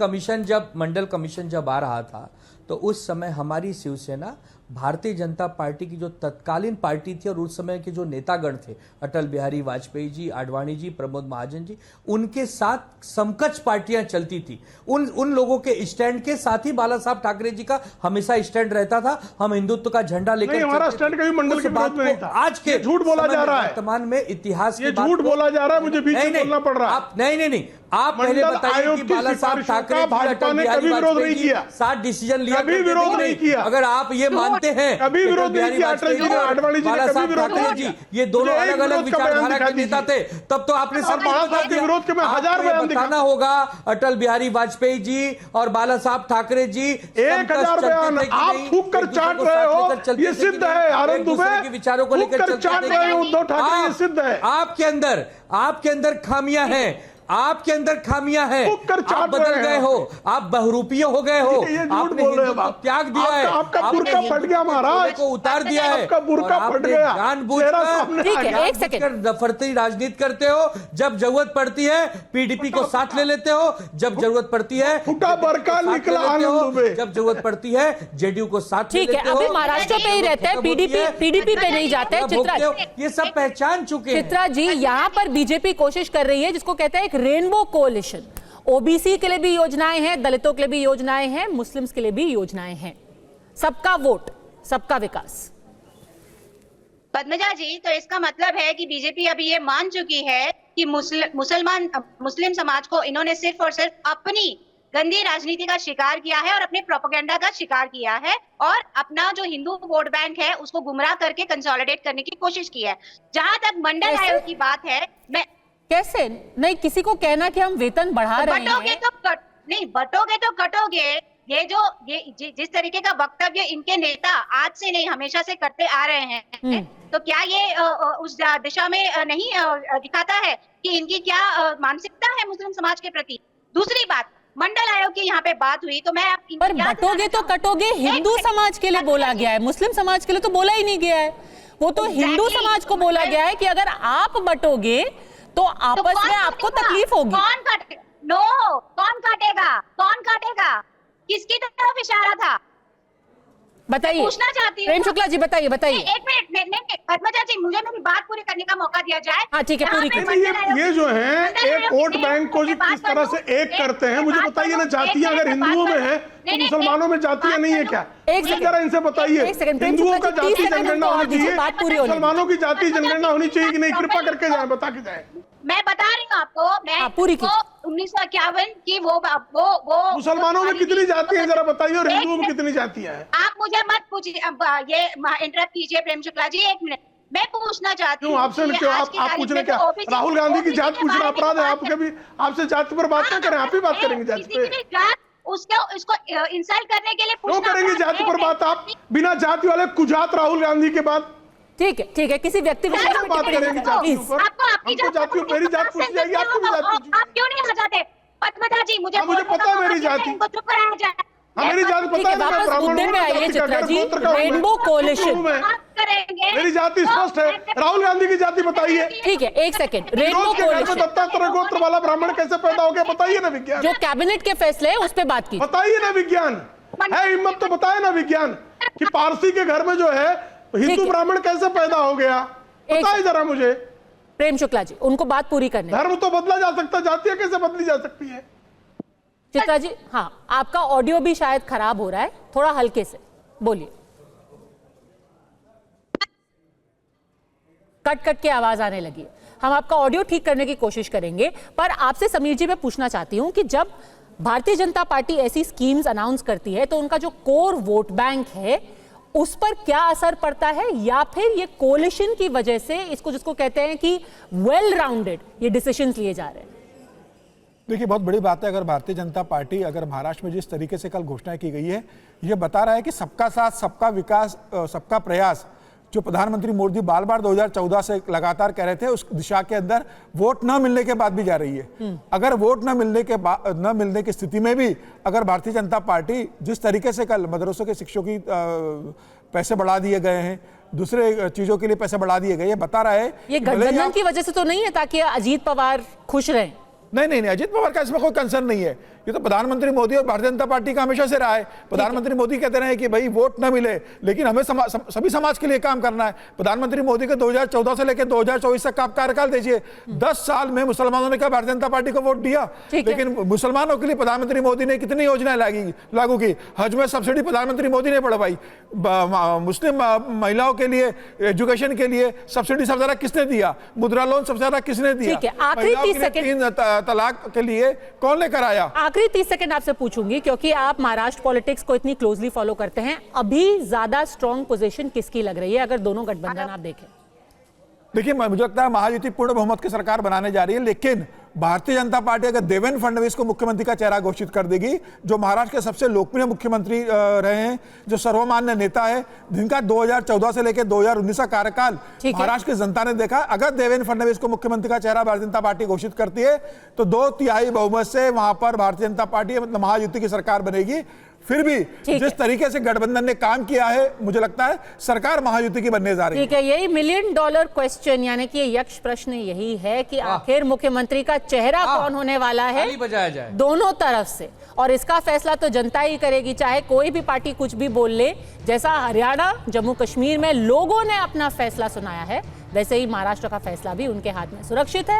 कमीशन जब आ रहा था तो उस समय हमारी शिवसेना भारतीय जनता पार्टी की जो तत्कालीन पार्टी थी और उस समय के जो नेतागण थे, अटल बिहारी वाजपेयी जी, आडवाणी जी, प्रमोद महाजन जी, उनके साथ समकक्ष पार्टियां चलती थी। उन लोगों के स्टैंड के साथ ही बाला साहब ठाकरे जी का हमेशा स्टैंड रहता था। हम हिंदुत्व का झंडा लेकर नहीं, हमारा स्टैंड कभी मंडल के विरोध में नहीं था। आज के झूठ बोला जा रहा है, वर्तमान में इतिहास ये झूठ बोला जा रहा है, मुझे बीच में बोलना पड़ रहा है। नहीं, आप पहले बताइए कि बाला साहब ठाकरे भाजपा ने कभी विरोध नहीं किया, साथ डिसीजन लिया, कभी विरोध नहीं किया। अगर आप ये मानते हैं कभी विरोध नहीं किया, अटल जी ने, आडवाणी जी ने कभी विरोध नहीं किया। ये दोनों अलग अलग विचारधारा के नेता थे, तब तो आपने सब बाला साहब के विरोध के में 1000 बयान बताना होगा। अटल बिहारी वाजपेयी जी और बाला साहब ठाकरे जी 1000 बयान आप थूक कर चाट रहे हो, ये सिद्ध है। आनंद दुबे विचारों को लेकर चाट रहे हो उद्धव ठाकरे, ये सिद्ध है। आपके अंदर खामियां हैं, आपके अंदर खामियां हैं, आप बदल गए हो, आप बहुरूपीय हो गए हो, आपने हिंदुत्व को त्याग दिया है, आपका बुर्का फट गया महाराज, को उतार दिया है, आपका बुर्का फट गया, जानबूझकर नफरती राजनीति करते हो। जब जरूरत पड़ती है पीडीपी को साथ ले लेते हो, जब जरूरत पड़ती है फुटा बरका निकला आनंद दुबे, जब जरूरत पड़ती है जेडीयू को साथ ले लेते हो। अभी महाराष्ट्र पे ही रहते हैं, पीडीपी पे नहीं जाते। चित्रा, ये सब पहचान चुके हैं। चित्रा जी, यहाँ पर बीजेपी कोशिश कर रही है जिसको कहते हैं एक रेनबो कोalition। ओबीसी के लिए भी योजनाएं हैं, दलितों के लिए भी योजनाएं हैं, मुस्लिम्स के लिए भी योजनाएं हैं। सबका वोट, सबका विकास। पद्मजा जी, तो इसका मतलब है कि बीजेपी अभी ये मान चुकी है कि मुस्लिम समाज को इन्होंने सिर्फ और सिर्फ अपनी गंदी राजनीति का शिकार किया है और अपने प्रोपेगेंडा का शिकार किया है और अपना जो हिंदू वोट बैंक है उसको गुमराह करके कंसोलिडेट करने की कोशिश की है। जहां तक मंडल आयोग की बात है, मैं कैसे नहीं, किसी को कहना कि हम वेतन बढ़ा रहे हैं, बटोगे तो कटोगे। ये जिस तरीके का वक्तव्य इनके नेता आज से नहीं हमेशा से करते आ रहे हैं, तो क्या ये उस दिशा में नहीं दिखाता है कि इनकी क्या मानसिकता है मुस्लिम समाज के प्रति। दूसरी बात, मंडल आयोग की यहाँ पे बात हुई, तो मैं पर बटोगे तो कटोगे हिंदू समाज के लिए बोला गया है, मुस्लिम समाज के लिए तो बोला ही नहीं गया है। वो तो हिंदू समाज को बोला गया है कि अगर आप बटोगे तो आपस में आपको तकलीफ होगी। कौन काटेगा? किसकी तरफ इशारा था? बताइए, पूछना चाहती हूँ। प्रेम शुक्ला जी बताइए। एक मिनट, नहीं पद्मजा जी, मुझे मेरी बात पूरी करने का मौका दिया जाए। हाँ ठीक है, पूरी ये जो है एक वोट बैंक को किस तरह से एक करते हैं, मुझे बताइए ना। जातियां अगर हिंदुओं में है तो मुसलमानों में जातियां नहीं है क्या? एक जरा इनसे बताइए। हिंदुओं का जाति जनगणना होनी चाहिए, मुसलमानों की जाति जनगणना होनी चाहिए कि नहीं? कृपा करके जाए, बता के जाए। मैं बता रही हूँ आपको, मैं पूरी 1951 की वो मुसलमानों में कितनी जाति है जरा बताइए, और हिंदुओं में कितनी जातियां हैं? आप मुझे मत पूछिए, ये इंटरप्ट कीजिए प्रेम शुक्ला जी, एक मिनट। मैं पूछना चाहती हूँ आपसे, आप पूछ रहे क्या? राहुल गांधी की जात पूछना अपराध है? आप कभी आपसे जाति पर बात नहीं करें, आप ही बात करेंगे जाति पे। उसको इंसल्ट करने के लिए क्यों करेंगे जाति पर बात? आप बिना जाति वाले कुजात राहुल गांधी के बाद। ठीक है, किसी व्यक्ति विशेष पे बात करेंगे जाति पर। आपकी जाति, मेरी जात पूछी जाएगी, आपकी भी जात पूछी। आप क्यों नहीं आ जाते पद्मजा जी? मुझे पता है मेरी जाति, चुप कराया जाए। मेरी जाति पता है। वापस मुद्दे में आइए चित्रा जी, रेनबो कोalition। मेरी जाति स्पष्ट है, राहुल गांधी की जाति बताइए। ठीक है, एक सेकंड। रेनबो कोalition, दत्तात्रेय गोत्र वाला ब्राह्मण कैसे पैदा हो गया बताइए ना विज्ञान। जो कैबिनेट के फैसले है उस पे बात की, बताइए ना विज्ञान है, हिम्मत तो बताए ना विज्ञान कि पारसी के घर में जो है हिंदू ब्राह्मण कैसे पैदा हो गया, बताइए जरा मुझे। प्रेम शुक्ला जी, उनको बात पूरी करने। धर्म तो बदला जा सकता, जातियां कैसे बदली जा सकती है? चित्रा जी, हाँ आपका ऑडियो भी शायद खराब हो रहा है, थोड़ा हल्के से बोलिए। कट के आवाज आने लगी है। हम आपका ऑडियो ठीक करने की कोशिश करेंगे, पर आपसे समीर जी मैं पूछना चाहती हूं कि जब भारतीय जनता पार्टी ऐसी स्कीम्स अनाउंस करती है तो उनका जो कोर वोट बैंक है उस पर क्या असर पड़ता है, या फिर ये कोलिशन की वजह से इसको जिसको कहते हैं कि वेल राउंडेड ये डिसीजंस लिए जा रहे हैं? देखिए, बहुत बड़ी बात है। अगर भारतीय जनता पार्टी अगर महाराष्ट्र में जिस तरीके से कल घोषणा की गई है, ये बता रहा है कि सबका साथ, सबका विकास, सबका प्रयास, जो प्रधानमंत्री मोदी बार बार 2014 से लगातार कह रहे थे, उस दिशा के अंदर वोट न मिलने के बाद भी जा रही है। अगर वोट न मिलने की स्थिति में भी अगर भारतीय जनता पार्टी जिस तरीके से कल मदरसों के शिक्षकों की पैसे बढ़ा दिए गए हैं, दूसरे चीजों के लिए पैसे बढ़ा दिए गए, ये बता रहा है ये गठबंधन की वजह से तो नहीं है ताकि अजीत पवार खुश रहें? नहीं, अजीत पवार का इसमें कोई कंसर्न नहीं है। ये तो प्रधानमंत्री मोदी और भारतीय जनता पार्टी का हमेशा से रहा है। प्रधानमंत्री मोदी कहते रहे कि भाई वोट न मिले लेकिन हमें सभी समाज के लिए काम करना है। प्रधानमंत्री मोदी के 2014 से लेकर 2024 तक का कार्यकाल देखिए, 10 साल में मुसलमानों ने क्या भारतीय जनता पार्टी को वोट दिया, लेकिन मुसलमानों के लिए प्रधानमंत्री मोदी ने कितनी योजनाएं लागू की। हज में सब्सिडी प्रधानमंत्री मोदी ने बढ़वाई, मुस्लिम महिलाओं के लिए एजुकेशन के लिए सब्सिडी सबसे ज्यादा किसने दिया, मुद्रा लोन सबसे ज्यादा किसने दिया, आखिरी 30 सेकंड 3 तलाक के लिए कौन लेकर आया। आखिरी 30 सेकंड आपसे पूछूंगी क्योंकि आप महाराष्ट्र पॉलिटिक्स को इतनी क्लोजली फॉलो करते हैं, अभी ज्यादा स्ट्रॉन्ग पोजीशन किसकी लग रही है अगर दोनों गठबंधन आप देखें? देखिए, मुझे लगता है महायुति पूर्ण बहुमत की सरकार बनाने जा रही है, लेकिन भारतीय जनता पार्टी अगर देवेंद्र फडणवीस को मुख्यमंत्री का चेहरा घोषित कर देगी, जो महाराष्ट्र के सबसे लोकप्रिय मुख्यमंत्री रहे हैं, जो सर्वमान्य नेता है, जिनका 2014 से लेकर 2019 का कार्यकाल महाराष्ट्र की जनता ने देखा, अगर देवेंद्र फडणवीस को मुख्यमंत्री का चेहरा भारतीय जनता पार्टी घोषित करती है तो 2/3 बहुमत से वहां पर भारतीय जनता पार्टी मतलब महायुति की सरकार बनेगी। फिर भी जिस तरीके से गठबंधन ने काम किया है, मुझे लगता है सरकार महायुति की बनने जा रही है। ठीक है, यही $1 मिलियन क्वेश्चन यानी कि यक्ष प्रश्न यही है कि आखिर मुख्यमंत्री का चेहरा कौन होने वाला है बजाया जाए दोनों तरफ से, और इसका फैसला तो जनता ही करेगी, चाहे कोई भी पार्टी कुछ भी बोल ले। जैसा हरियाणा जम्मू कश्मीर में लोगों ने अपना फैसला सुनाया है, वैसे ही महाराष्ट्र का फैसला भी उनके हाथ में सुरक्षित है।